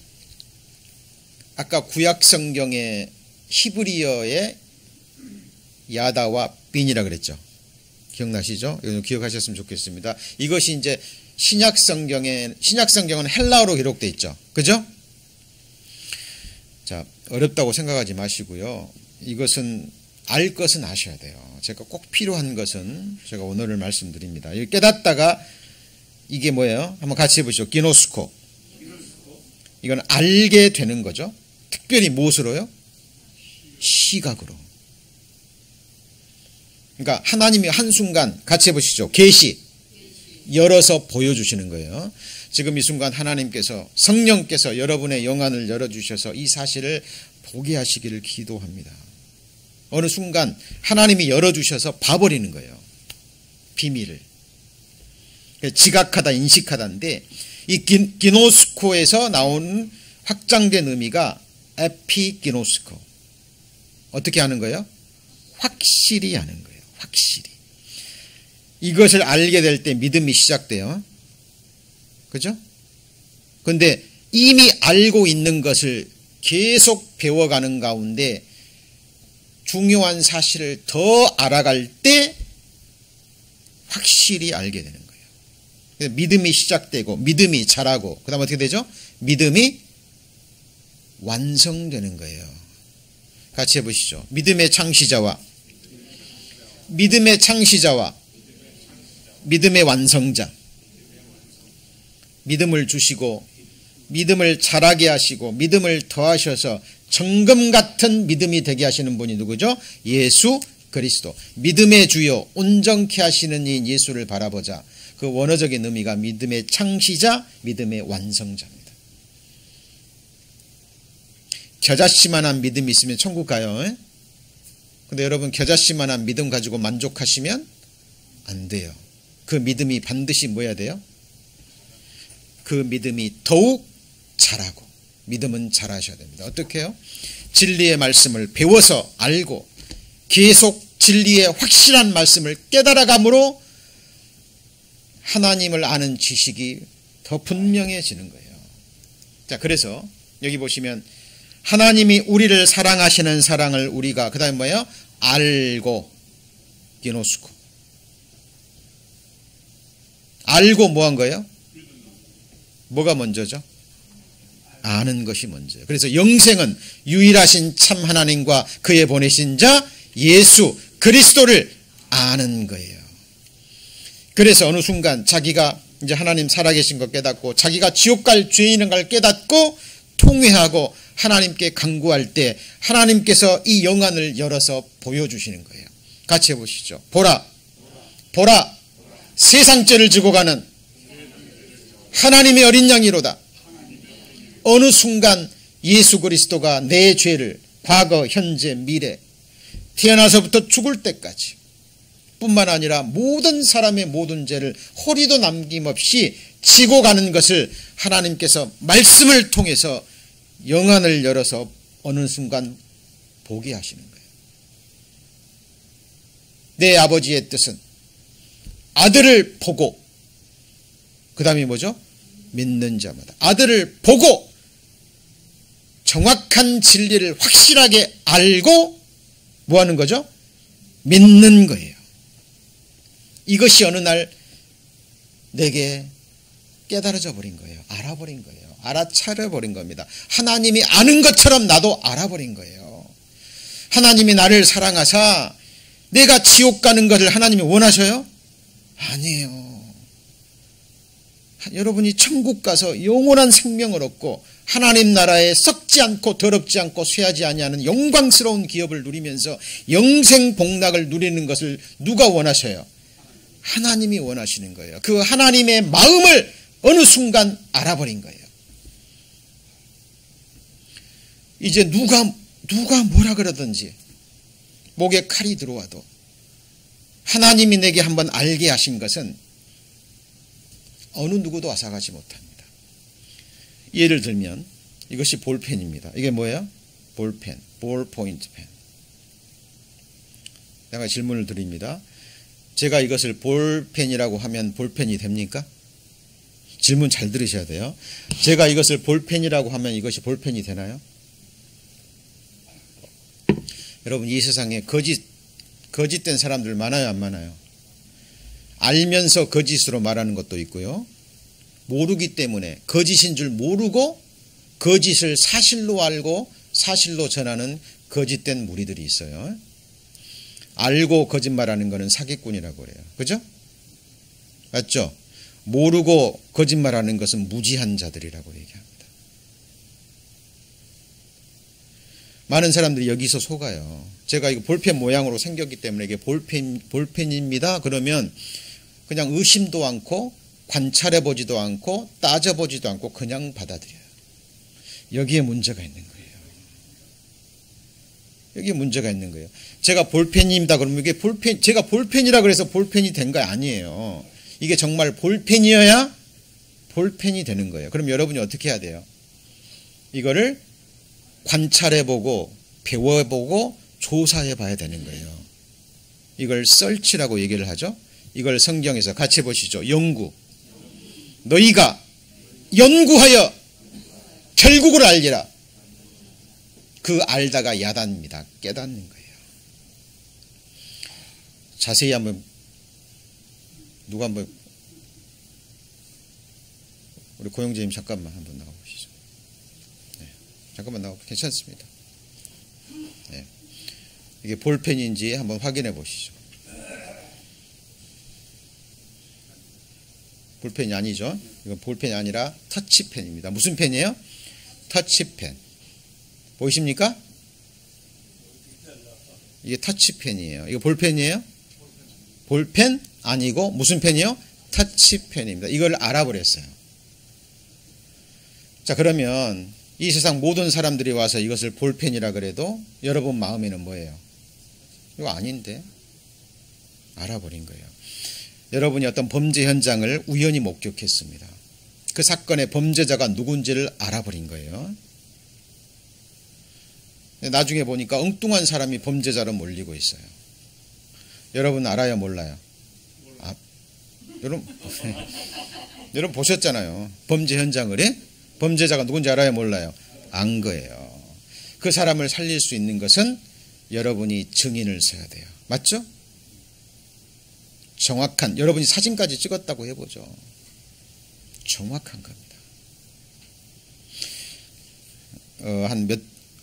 아까 구약 성경의 히브리어의 야다와 빈이라 그랬죠. 기억나시죠? 이거 기억하셨으면 좋겠습니다. 이것이 이제 신약 성경은 헬라어로 기록되어 있죠. 그죠? 자, 어렵다고 생각하지 마시고요. 이것은 알 것은 아셔야 돼요. 제가 꼭 필요한 것은 제가 오늘을 말씀드립니다. 깨닫다가 이게 뭐예요? 한번 같이 해보시죠. 기노스코. 이건 알게 되는 거죠. 특별히 무엇으로요? 시각으로. 그러니까 하나님이 한순간 같이 해보시죠. 계시. 열어서 보여주시는 거예요. 지금 이 순간 하나님께서 성령께서 여러분의 영안을 열어주셔서 이 사실을 보게 하시기를 기도합니다. 어느 순간 하나님이 열어주셔서 봐버리는 거예요. 비밀을. 지각하다 인식하다인데 이 기노스코에서 나온 확장된 의미가 에피기노스코. 어떻게 하는 거예요? 확실히 하는 거예요. 확실히. 이것을 알게 될 때 믿음이 시작돼요. 그죠? 그런데 이미 알고 있는 것을 계속 배워가는 가운데 중요한 사실을 더 알아갈 때 확실히 알게 되는 거예요. 그래서 믿음이 시작되고 믿음이 자라고 그 다음 어떻게 되죠? 믿음이 완성되는 거예요. 같이 해보시죠. 믿음의 창시자와 믿음의 완성자. 믿음을 주시고 믿음을 자라게 하시고 믿음을 더하셔서 정금 같은 믿음이 되게 하시는 분이 누구죠? 예수 그리스도. 믿음의 주요 온전케 하시는 이 예수를 바라보자. 그 원어적인 의미가 믿음의 창시자, 믿음의 완성자입니다. 겨자씨만한 믿음이 있으면 천국 가요. 근데 여러분 겨자씨만한 믿음 가지고 만족하시면 안 돼요. 그 믿음이 반드시 뭐 해야 돼요? 그 믿음이 더욱 자라고, 믿음은 자라셔야 됩니다. 어떻게 해요? 진리의 말씀을 배워서 알고 계속 진리의 확실한 말씀을 깨달아감으로 하나님을 아는 지식이 더 분명해지는 거예요. 자, 그래서 여기 보시면 하나님이 우리를 사랑하시는 사랑을 우리가 그 다음에 뭐예요? 알고 기노스코. 알고 뭐 한 거예요? 뭐가 먼저죠? 아는 것이 먼저예요. 그래서 영생은 유일하신 참 하나님과 그의 보내신 자 예수 그리스도를 아는 거예요. 그래서 어느 순간 자기가 이제 하나님 살아계신 것 깨닫고 자기가 지옥 갈 죄인인 걸 깨닫고 통회하고 하나님께 간구할 때 하나님께서 이 영안을 열어서 보여주시는 거예요. 같이 해보시죠. 보라, 보라, 세상 죄를 지고 가는 하나님의 어린 양이로다. 어느 순간 예수 그리스도가 내 죄를 과거, 현재, 미래 태어나서부터 죽을 때까지 뿐만 아니라 모든 사람의 모든 죄를 허리도 남김없이 지고 가는 것을 하나님께서 말씀을 통해서 영안을 열어서 어느 순간 보게 하시는 거예요. 내 아버지의 뜻은 아들을 보고 그 다음에 뭐죠? 믿는 자마다 아들을 보고 정확한 진리를 확실하게 알고 뭐 하는 거죠? 믿는 거예요. 이것이 어느 날 내게 깨달아져 버린 거예요. 알아버린 거예요. 알아차려 버린 겁니다. 하나님이 아는 것처럼 나도 알아버린 거예요. 하나님이 나를 사랑하사 내가 지옥 가는 것을 하나님이 원하셔요? 아니에요. 여러분이 천국 가서 영원한 생명을 얻고 하나님 나라에 썩지 않고 더럽지 않고 쇠하지 아니하는 영광스러운 기업을 누리면서 영생 복락을 누리는 것을 누가 원하셔요? 하나님이 원하시는 거예요. 그 하나님의 마음을 어느 순간 알아버린 거예요. 이제 누가 뭐라 그러든지 목에 칼이 들어와도 하나님이 내게 한번 알게 하신 것은 어느 누구도 앗아가지 못합니다. 예를 들면 이것이 볼펜입니다. 이게 뭐예요? 볼펜, 볼 포인트 펜. 내가 질문을 드립니다. 제가 이것을 볼펜이라고 하면 볼펜이 됩니까? 질문 잘 들으셔야 돼요. 제가 이것을 볼펜이라고 하면 이것이 볼펜이 되나요? 여러분 이 세상에 거짓된 사람들 많아요, 안 많아요? 알면서 거짓으로 말하는 것도 있고요. 모르기 때문에 거짓인 줄 모르고 거짓을 사실로 알고 사실로 전하는 거짓된 무리들이 있어요. 알고 거짓말하는 것은 사기꾼이라고 그래요. 그죠? 맞죠? 모르고 거짓말하는 것은 무지한 자들이라고 얘기합니다. 많은 사람들이 여기서 속아요. 제가 이거 볼펜 모양으로 생겼기 때문에 이게 볼펜입니다. 그러면 그냥 의심도 않고 관찰해보지도 않고 따져보지도 않고 그냥 받아들여요. 여기에 문제가 있는 거예요. 여기에 문제가 있는 거예요. 제가 볼펜입니다. 그러면 이게 제가 볼펜이라 그래서 볼펜이 된 거 아니에요. 이게 정말 볼펜이어야 볼펜이 되는 거예요. 그럼 여러분이 어떻게 해야 돼요? 이거를 관찰해보고 배워보고 조사해봐야 되는 거예요. 이걸 설치라고 얘기를 하죠. 이걸 성경에서 같이 보시죠. 연구. 너희가 연구하여 결국을 알리라. 그 알다가 야단입니다. 깨닫는 거예요. 자세히 한번 누가 한번 우리 고영재님 잠깐만 한번 나가보시죠. 네, 잠깐만 나가 괜찮습니다. 네. 이게 볼펜인지 한번 확인해 보시죠. 볼펜이 아니죠. 이건 볼펜이 아니라 터치펜입니다. 무슨 펜이에요? 터치펜. 보이십니까? 이게 터치펜이에요. 이거 볼펜이에요? 볼펜 아니고 무슨 펜이요? 터치펜입니다. 이걸 알아버렸어요. 자, 그러면 이 세상 모든 사람들이 와서 이것을 볼펜이라 그래도 여러분 마음에는 뭐예요? 이거 아닌데? 알아버린 거예요. 여러분이 어떤 범죄 현장을 우연히 목격했습니다. 그 사건의 범죄자가 누군지를 알아버린 거예요. 나중에 보니까 엉뚱한 사람이 범죄자로 몰리고 있어요. 여러분 알아요, 몰라요? 여러분 보셨잖아요. 범죄 현장을 해? 범죄자가 누군지 알아요, 몰라요? 안 거예요. 그 사람을 살릴 수 있는 것은 여러분이 증인을 서야 돼요. 맞죠? 정확한, 여러분이 사진까지 찍었다고 해보죠. 정확한 겁니다.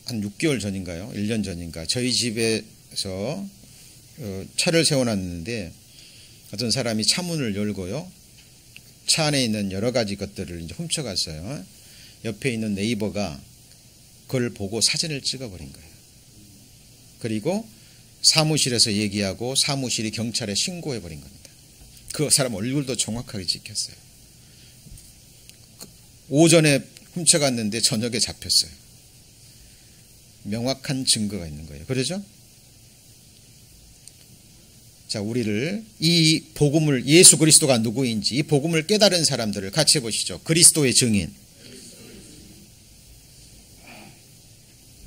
한 6개월 전인가요? 1년 전인가? 저희 집에서 차를 세워놨는데 어떤 사람이 차문을 열고요. 차 안에 있는 여러 가지 것들을 이제 훔쳐갔어요. 옆에 있는 네이버가 그걸 보고 사진을 찍어버린 거예요. 그리고 사무실에서 얘기하고 사무실이 경찰에 신고해버린 겁니다. 그 사람 얼굴도 정확하게 찍혔어요. 오전에 훔쳐갔는데 저녁에 잡혔어요. 명확한 증거가 있는 거예요. 그러죠? 자, 우리를 이 복음을, 예수 그리스도가 누구인지 이 복음을 깨달은 사람들을 같이 해보시죠. 그리스도의 증인.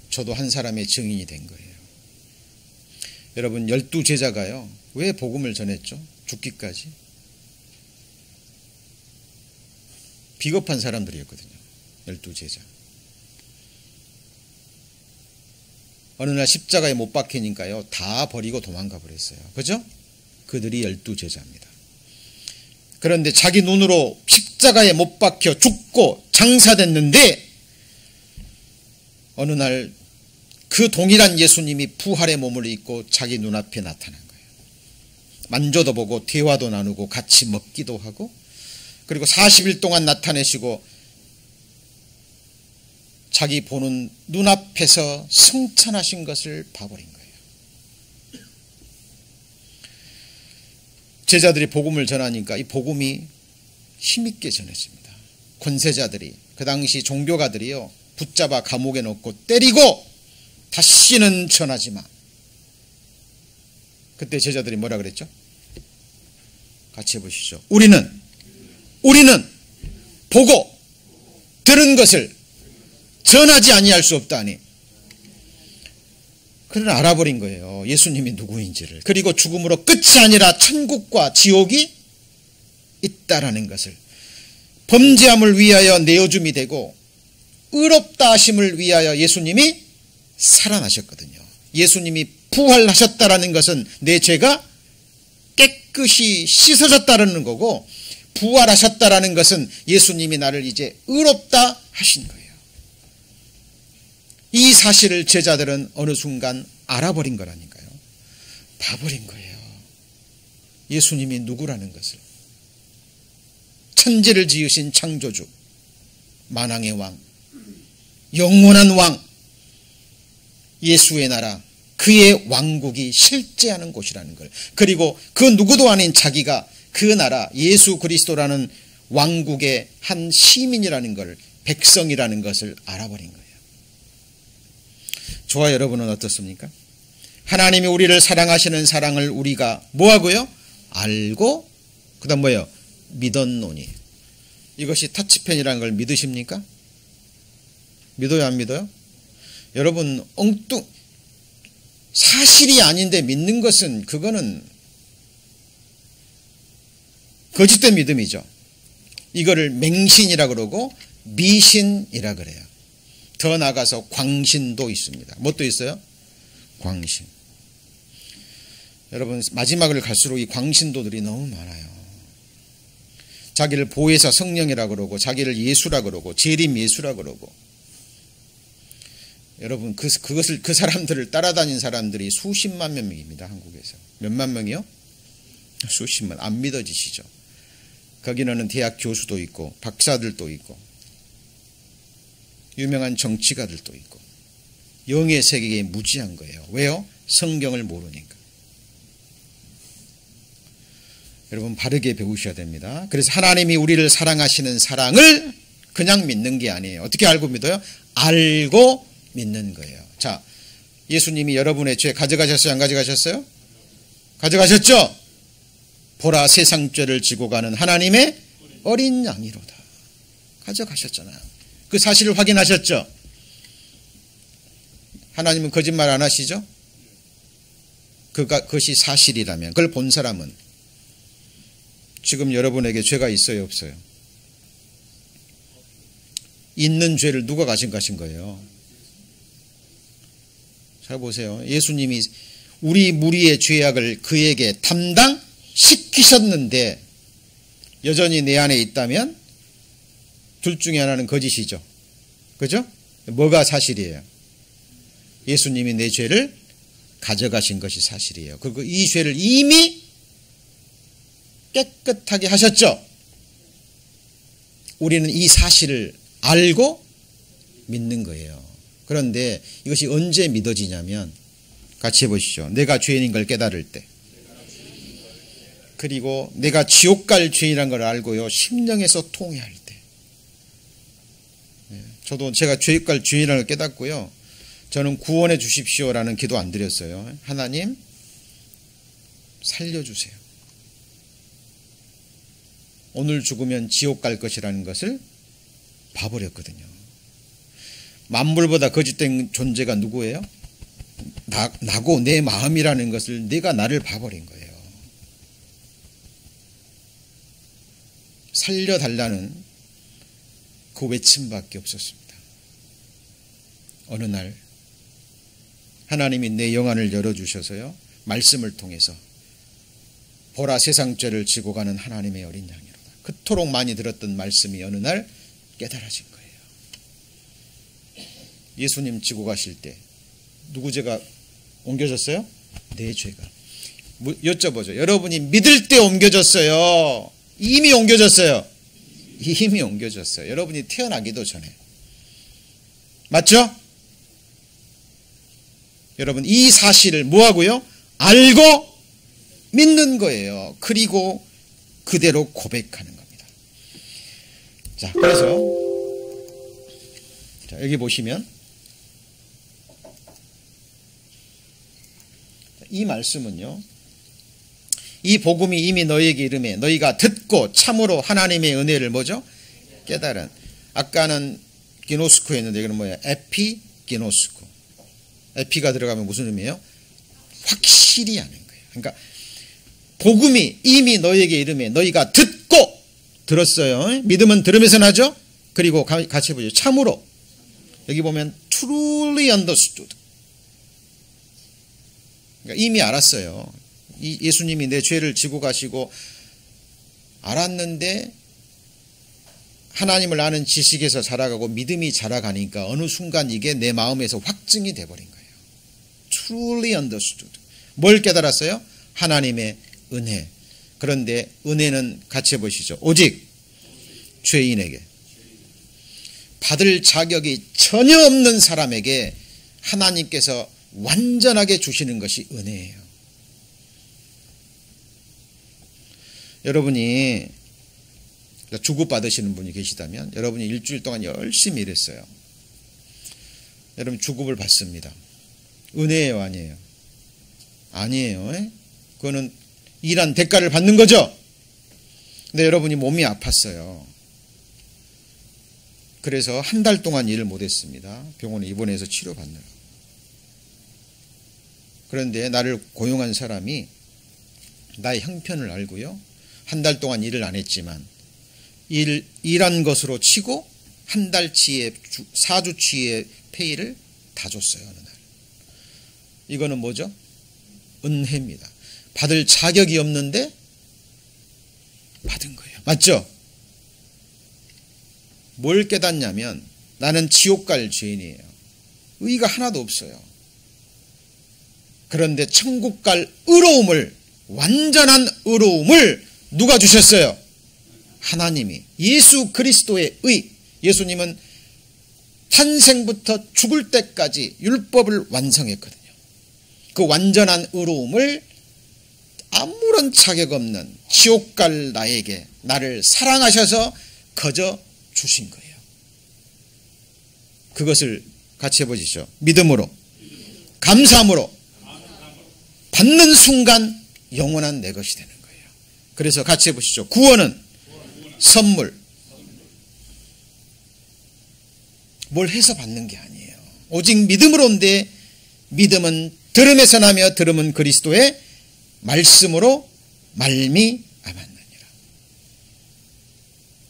저도 한 사람의 증인이 된 거예요. 여러분, 12제자가요 왜 복음을 전했죠? 죽기까지. 비겁한 사람들이었거든요. 12제자. 어느 날 십자가에 못 박히니까요 다 버리고 도망가 버렸어요. 그죠? 그들이 12제자입니다. 그런데 자기 눈으로 십자가에 못 박혀 죽고 장사됐는데 어느 날 그 동일한 예수님이 부활의 몸을 입고 자기 눈앞에 나타난 거예요. 만져도 보고 대화도 나누고 같이 먹기도 하고, 그리고 40일 동안 나타내시고 자기 보는 눈앞에서 승천하신 것을 봐버린 거예요. 제자들이 복음을 전하니까 이 복음이 힘있게 전해집니다. 권세자들이, 그 당시 종교가들이요 붙잡아 감옥에 넣고 때리고 다시는 전하지 마. 그때 제자들이 뭐라 그랬죠? 같이 해보시죠. 우리는 보고 들은 것을 전하지 아니할 수 없다니. 그러나 알아버린 거예요. 예수님이 누구인지를. 그리고 죽음으로 끝이 아니라 천국과 지옥이 있다라는 것을. 범죄함을 위하여 내어줌이 되고 의롭다 하심을 위하여 예수님이 살아나셨거든요. 예수님이 부활하셨다라는 것은 내 죄가 깨끗이 씻어졌다라는 거고, 부활하셨다라는 것은 예수님이 나를 이제 의롭다 하신 거예요. 이 사실을 제자들은 어느 순간 알아버린 거라니까요. 봐버린 거예요. 예수님이 누구라는 것을. 천지를 지으신 창조주, 만왕의 왕, 영원한 왕, 예수의 나라, 그의 왕국이 실제하는 곳이라는 걸, 그리고 그 누구도 아닌 자기가 그 나라 예수 그리스도라는 왕국의 한 시민이라는 걸, 백성이라는 것을 알아버린 거예요. 저와 여러분은 어떻습니까? 하나님이 우리를 사랑하시는 사랑을 우리가 뭐하고요? 알고, 그 다음 뭐예요? 믿었노니. 이것이 터치펜이라는 걸 믿으십니까? 믿어요, 안 믿어요? 여러분, 사실이 아닌데 믿는 것은, 그거는 거짓된 믿음이죠. 이거를 맹신이라 그러고 미신이라 그래요. 더 나아가서 광신도 있습니다. 뭣도 있어요? 광신. 여러분, 마지막을 갈수록 이 광신도들이 너무 많아요. 자기를 보혜사 성령이라 그러고, 자기를 예수라 그러고, 재림 예수라 그러고. 여러분 그 사람들을 따라다닌 사람들이 수십만 명입니다. 한국에서. 몇만 명이요? 수십만. 안 믿어지시죠? 거기는 대학 교수도 있고 박사들도 있고 유명한 정치가들도 있고 영의 세계에 무지한 거예요. 왜요? 성경을 모르니까. 여러분 바르게 배우셔야 됩니다. 그래서 하나님이 우리를 사랑하시는 사랑을 그냥 믿는 게 아니에요. 어떻게 알고 믿어요? 알고 믿는 거예요. 자, 예수님이 여러분의 죄 가져가셨어요? 안 가져가셨어요? 가져가셨죠? 보라 세상 죄를 지고 가는 하나님의 어린 양이로다. 가져가셨잖아요. 그 사실을 확인하셨죠? 하나님은 거짓말 안 하시죠? 그것이 사실이라면 그걸 본 사람은 지금 여러분에게 죄가 있어요? 없어요? 있는 죄를 누가 가신 거예요? 잘 보세요. 예수님이 우리 무리의 죄악을 그에게 담당시키셨는데 여전히 내 안에 있다면 둘 중에 하나는 거짓이죠. 그죠? 뭐가 사실이에요? 예수님이 내 죄를 가져가신 것이 사실이에요. 그리고 이 죄를 이미 깨끗하게 하셨죠. 우리는 이 사실을 알고 믿는 거예요. 그런데 이것이 언제 믿어지냐면 같이 해보시죠. 내가 죄인인 걸 깨달을 때, 그리고 내가 지옥 갈 죄인이라는 걸 알고요 심령에서 통회할 때. 저도 제가 지옥 갈 죄인이라는 걸 깨닫고요 저는 구원해 주십시오라는 기도 안 드렸어요. 하나님 살려주세요. 오늘 죽으면 지옥 갈 것이라는 것을 봐버렸거든요. 만물보다 거짓된 존재가 누구예요? 나고 내 마음이라는 것을 내가 나를 봐버린 거예요. 살려달라는 그 외침밖에 없었습니다. 어느 날 하나님이 내 영안을 열어주셔서요 말씀을 통해서 보라 세상 죄를 지고 가는 하나님의 어린 양이로다. 그토록 많이 들었던 말씀이 어느 날 깨달아진 거예요. 예수님 지고 가실 때 누구 죄가 옮겨졌어요? 내 죄가. 여쭤보죠. 여러분이 믿을 때 옮겨졌어요? 이미 옮겨졌어요? 이미 옮겨졌어요. 여러분이 태어나기도 전에. 맞죠? 여러분 이 사실을 뭐하고요? 알고 믿는 거예요. 그리고 그대로 고백하는 겁니다. 자, 그래서 자, 여기 보시면 이 말씀은요 이 복음이 이미 너희에게 이르매 너희가 듣고 참으로 하나님의 은혜를 뭐죠? 깨달은. 아까는 기노스코였는데 이거는 뭐예요? 에피기노스코. 에피가 들어가면 무슨 의미예요? 확실히 하는 거예요. 그러니까 복음이 이미 너희에게 이르매 너희가 듣고 들었어요. 믿음은 들으면서 나죠? 그리고 같이 보죠. 참으로. 여기 보면 truly understood. 그러니까 이미 알았어요. 예수님이 내 죄를 지고 가시고 알았는데 하나님을 아는 지식에서 자라가고 믿음이 자라가니까 어느 순간 이게 내 마음에서 확증이 돼버린 거예요. Truly understood. 뭘 깨달았어요? 하나님의 은혜. 그런데 은혜는 같이 해보시죠. 오직 죄인에게, 받을 자격이 전혀 없는 사람에게 하나님께서 완전하게 주시는 것이 은혜예요. 여러분이 주급받으시는 분이 계시다면 여러분이 일주일 동안 열심히 일했어요. 여러분 주급을 받습니다. 은혜예요, 아니에요? 아니에요. 그거는 일한 대가를 받는 거죠. 근데 여러분이 몸이 아팠어요. 그래서 한 달 동안 일을 못했습니다. 병원에 입원해서 치료받느라. 그런데 나를 고용한 사람이 나의 형편을 알고요. 한 달 동안 일을 안 했지만 일한 것으로 치고 한 달치의 4주치의 페이를 다 줬어요. 어느 날. 이거는 뭐죠? 은혜입니다. 받을 자격이 없는데 받은 거예요. 맞죠? 뭘 깨닫냐면 나는 지옥 갈 죄인이에요. 의가 하나도 없어요. 그런데 천국 갈 의로움을, 완전한 의로움을 누가 주셨어요? 하나님이. 예수 그리스도의 의. 예수님은 탄생부터 죽을 때까지 율법을 완성했거든요. 그 완전한 의로움을 아무런 자격 없는 지옥 갈 나에게, 나를 사랑하셔서 거저 주신 거예요. 그것을 같이 해보시죠. 믿음으로, 감사함으로 받는 순간 영원한 내 것이 되는 거예요. 그래서 같이 해보시죠. 구원은 선물. 뭘 해서 받는 게 아니에요. 오직 믿음으로인데, 믿음은 들음에서 나며 들음은 그리스도의 말씀으로 말미암았느니라.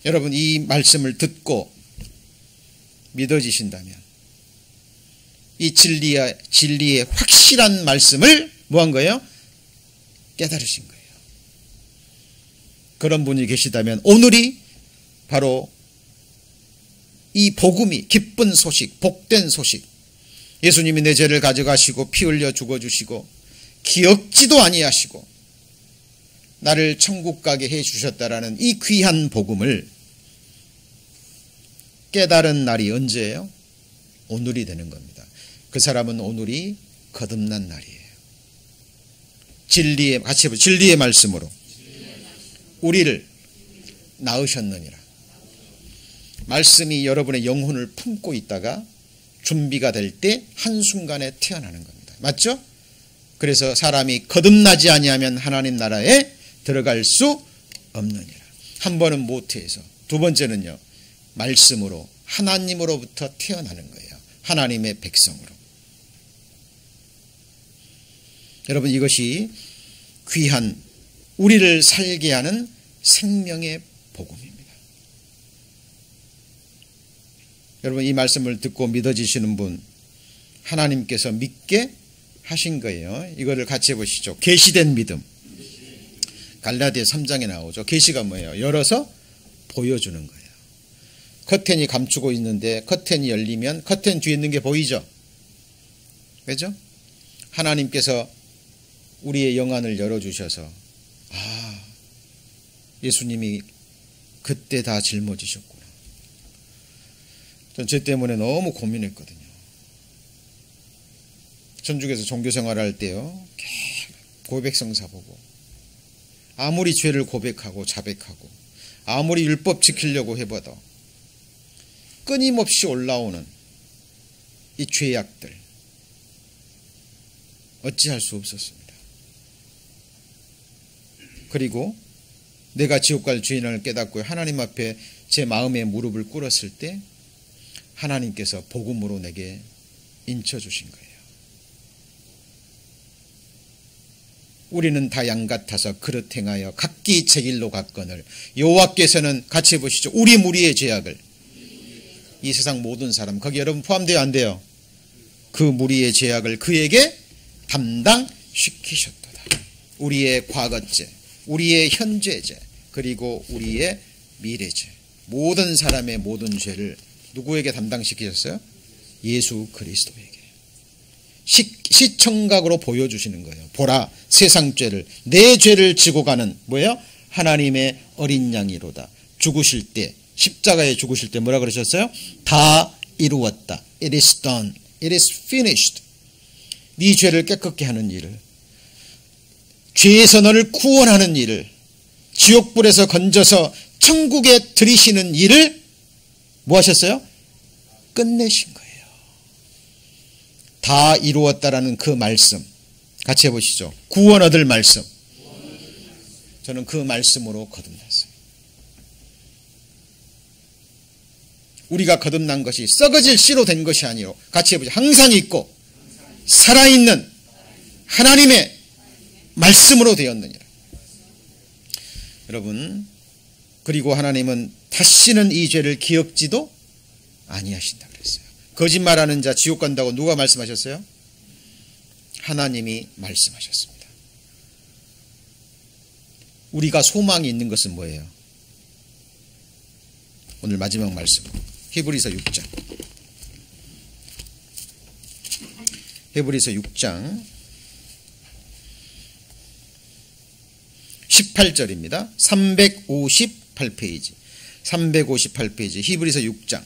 여러분, 이 말씀을 듣고 믿어지신다면 이 진리의 확실한 말씀을 뭐한 거예요? 깨달으신 거예요. 그런 분이 계시다면 오늘이 바로 이 복음이, 기쁜 소식, 복된 소식, 예수님이 내 죄를 가져가시고 피 흘려 죽어주시고 기억지도 아니하시고 나를 천국 가게 해 주셨다라는 이 귀한 복음을 깨달은 날이 언제예요? 오늘이 되는 겁니다. 그 사람은 오늘이 거듭난 날이에요. 같이 해보죠. 진리의 말씀으로 우리를 낳으셨느니라. 말씀이 여러분의 영혼을 품고 있다가 준비가 될 때 한순간에 태어나는 겁니다. 맞죠? 그래서 사람이 거듭나지 아니하면 하나님 나라에 들어갈 수 없느니라. 한 번은 모태에서, 두 번째는요, 말씀으로, 하나님으로부터 태어나는 거예요. 하나님의 백성으로. 여러분, 이것이 귀한, 우리를 살게 하는 생명의 복음입니다. 여러분, 이 말씀을 듣고 믿어지시는 분, 하나님께서 믿게 하신 거예요. 이거를 같이 해보시죠. 계시된 믿음. 갈라디아 3장에 나오죠. 계시가 뭐예요? 열어서 보여주는 거예요. 커튼이 감추고 있는데 커튼이 열리면 커튼 뒤에 있는 게 보이죠? 그죠? 하나님께서 우리의 영안을 열어주셔서, 예수님이 그때 다 짊어지셨구나. 전 제 때문에 너무 고민했거든요. 천주교에서 종교생활할 때요, 고백성사 보고, 아무리 죄를 고백하고 자백하고, 아무리 율법 지키려고 해봐도 끊임없이 올라오는 이 죄악들, 어찌할 수 없었습니다. 그리고 내가 지옥 갈 죄인을 깨닫고 하나님 앞에 제 마음의 무릎을 꿇었을 때 하나님께서 복음으로 내게 인쳐주신 거예요. 우리는 다 양 같아서 그릇 행하여 각기 제 길로 갔거늘 여호와께서는, 같이 해보시죠. 우리 무리의 죄악을, 이 세상 모든 사람, 거기 여러분 포함되어 안 돼요? 그 무리의 죄악을 그에게 담당시키셨도다. 우리의 과거죄, 우리의 현재죄, 그리고 우리의 미래죄, 모든 사람의 모든 죄를 누구에게 담당시키셨어요? 예수 그리스도에게. 시청각으로 보여주시는 거예요. 보라, 세상 죄를, 내 죄를 지고 가는 뭐예요? 하나님의 어린 양이로다. 죽으실 때, 십자가에 죽으실 때 뭐라 그러셨어요? 다 이루었다. It is done. It is finished. 네 죄를 깨끗게 하는 일을, 죄에서 너를 구원하는 일을, 지옥불에서 건져서 천국에 들이시는 일을 뭐 하셨어요? 끝내신 거예요. 다 이루었다라는 그 말씀, 같이 해보시죠. 구원 얻을 말씀. 저는 그 말씀으로 거듭났어요. 우리가 거듭난 것이 썩어질 씨로 된 것이 아니요, 같이 해보죠. 항상 있고 살아있는 하나님의 말씀으로 되었느니라. 여러분, 그리고 하나님은 다시는 이 죄를 기억지도 아니하신다 그랬어요. 거짓말하는 자 지옥 간다고 누가 말씀하셨어요? 하나님이 말씀하셨습니다. 우리가 소망이 있는 것은 뭐예요? 오늘 마지막 말씀, 히브리서 6장. 히브리서 6장 18절입니다. 358페이지. 358페이지. 히브리서 6장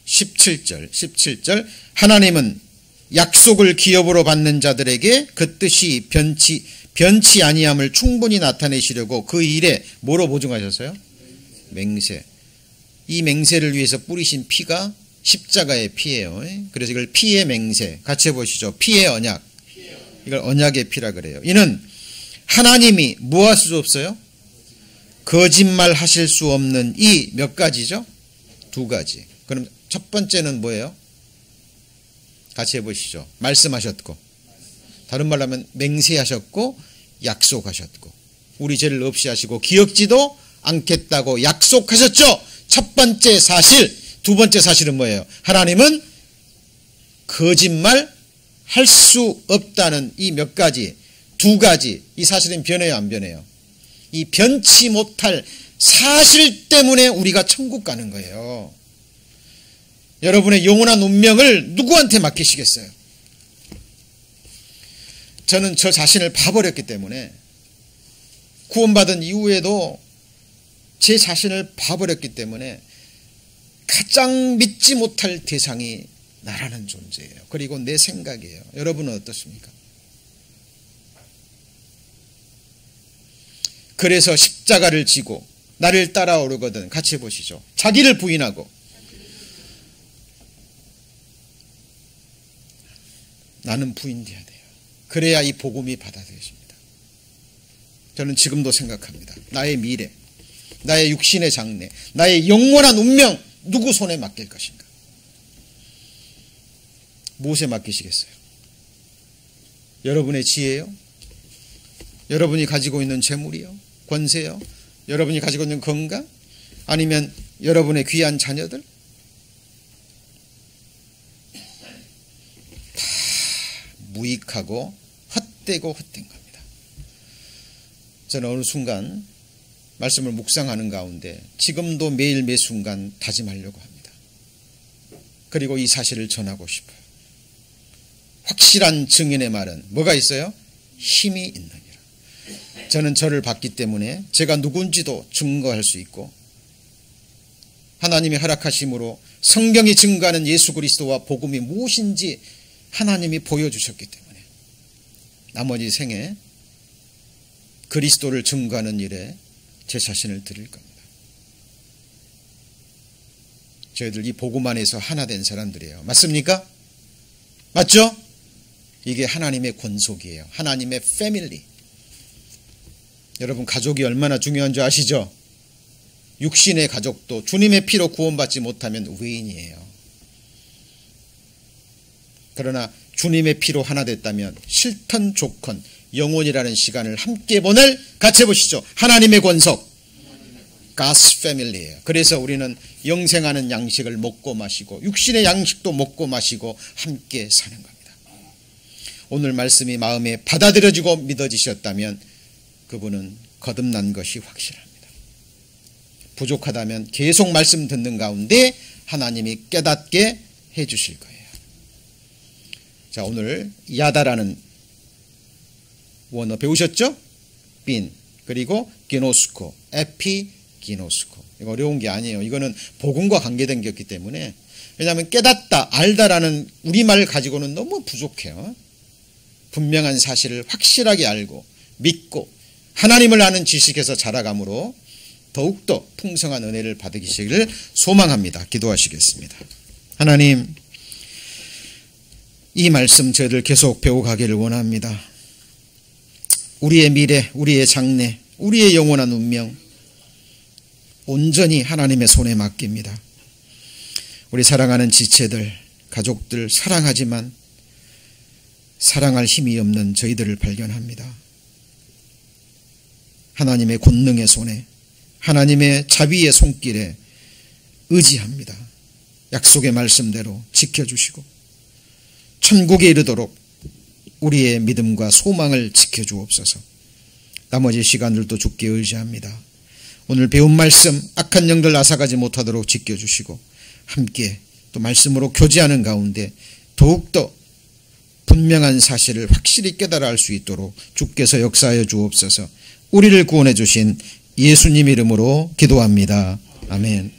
17절. 하나님은 약속을 기업으로 받는 자들에게 그 뜻이 변치 아니함을 충분히 나타내시려고 그 일에 뭐로 보증하셨어요? 맹세. 이 맹세를 위해서 뿌리신 피가 십자가의 피예요. 그래서 이걸 피의 맹세. 같이 해보시죠. 피의 언약. 이걸 언약의 피라 그래요. 이는 하나님이 뭐 할 수 없어요? 거짓말 하실 수 없는 이 몇 가지죠? 두 가지. 그럼 첫 번째는 뭐예요? 같이 해보시죠. 말씀하셨고, 다른 말로 하면 맹세하셨고 약속하셨고, 우리 죄를 없이 하시고 기억지도 않겠다고 약속하셨죠. 첫 번째 사실. 두 번째 사실은 뭐예요? 하나님은 거짓말 할 수 없다는 이 몇 가지, 두 가지, 이 사실은 변해요, 안 변해요? 이 변치 못할 사실 때문에 우리가 천국 가는 거예요. 여러분의 영원한 운명을 누구한테 맡기시겠어요? 저는 저 자신을 봐버렸기 때문에, 구원받은 이후에도 제 자신을 봐버렸기 때문에 가장 믿지 못할 대상이 나라는 존재예요. 그리고 내 생각이에요. 여러분은 어떻습니까? 그래서 십자가를 지고 나를 따라오르거든. 같이 해보시죠. 자기를 부인하고 나는 부인돼야 돼요. 그래야 이 복음이 받아들여집니다. 저는 지금도 생각합니다. 나의 미래, 나의 육신의 장래, 나의 영원한 운명 누구 손에 맡길 것인가? 무엇에 맡기시겠어요? 여러분의 지혜요? 여러분이 가지고 있는 재물이요? 권세요? 여러분이 가지고 있는 건강? 아니면 여러분의 귀한 자녀들? 다 무익하고 헛되고 헛된 겁니다. 저는 어느 순간 말씀을 묵상하는 가운데 지금도 매일 매 순간 다짐하려고 합니다. 그리고 이 사실을 전하고 싶어요. 확실한 증인의 말은 뭐가 있어요? 힘이 있느니라. 저는 저를 봤기 때문에 제가 누군지도 증거할 수 있고, 하나님이 허락하심으로 성경이 증거하는 예수 그리스도와 복음이 무엇인지 하나님이 보여주셨기 때문에 나머지 생에 그리스도를 증거하는 일에 제 자신을 드릴 겁니다. 저희들 이 복음 안에서 하나 된 사람들이에요. 맞습니까? 맞죠? 이게 하나님의 권속이에요. 하나님의 패밀리. 여러분, 가족이 얼마나 중요한 줄 아시죠? 육신의 가족도 주님의 피로 구원받지 못하면 외인이에요. 그러나 주님의 피로 하나 됐다면 실턴 조건, 영혼이라는 시간을 함께 보낼, 같이 해보시죠. 하나님의 권속, God's family예요. 그래서 우리는 영생하는 양식을 먹고 마시고 육신의 양식도 먹고 마시고 함께 사는 겁니다. 오늘 말씀이 마음에 받아들여지고 믿어지셨다면 그분은 거듭난 것이 확실합니다. 부족하다면 계속 말씀 듣는 가운데 하나님이 깨닫게 해 주실 거예요. 자, 오늘 야다라는 원어 배우셨죠? 빈, 그리고 기노스코, 에피기노스코. 이거 어려운 게 아니에요. 이거는 복음과 관계된 게였기 때문에, 왜냐하면 깨닫다, 알다라는 우리말을 가지고는 너무 부족해요. 분명한 사실을 확실하게 알고 믿고 하나님을 아는 지식에서 자라감으로 더욱더 풍성한 은혜를 받으시기를 소망합니다. 기도하시겠습니다. 하나님, 이 말씀 저희들 계속 배워가기를 원합니다. 우리의 미래, 우리의 장래, 우리의 영원한 운명 온전히 하나님의 손에 맡깁니다. 우리 사랑하는 지체들, 가족들 사랑하지만 사랑할 힘이 없는 저희들을 발견합니다. 하나님의 권능의 손에, 하나님의 자비의 손길에 의지합니다. 약속의 말씀대로 지켜주시고 천국에 이르도록 우리의 믿음과 소망을 지켜주옵소서. 나머지 시간들도 주께 의지합니다. 오늘 배운 말씀 악한 영들 앗아가지 못하도록 지켜주시고 함께 또 말씀으로 교제하는 가운데 더욱더 분명한 사실을 확실히 깨달아 알 수 있도록 주께서 역사하여 주옵소서. 우리를 구원해 주신 예수님 이름으로 기도합니다. 아멘.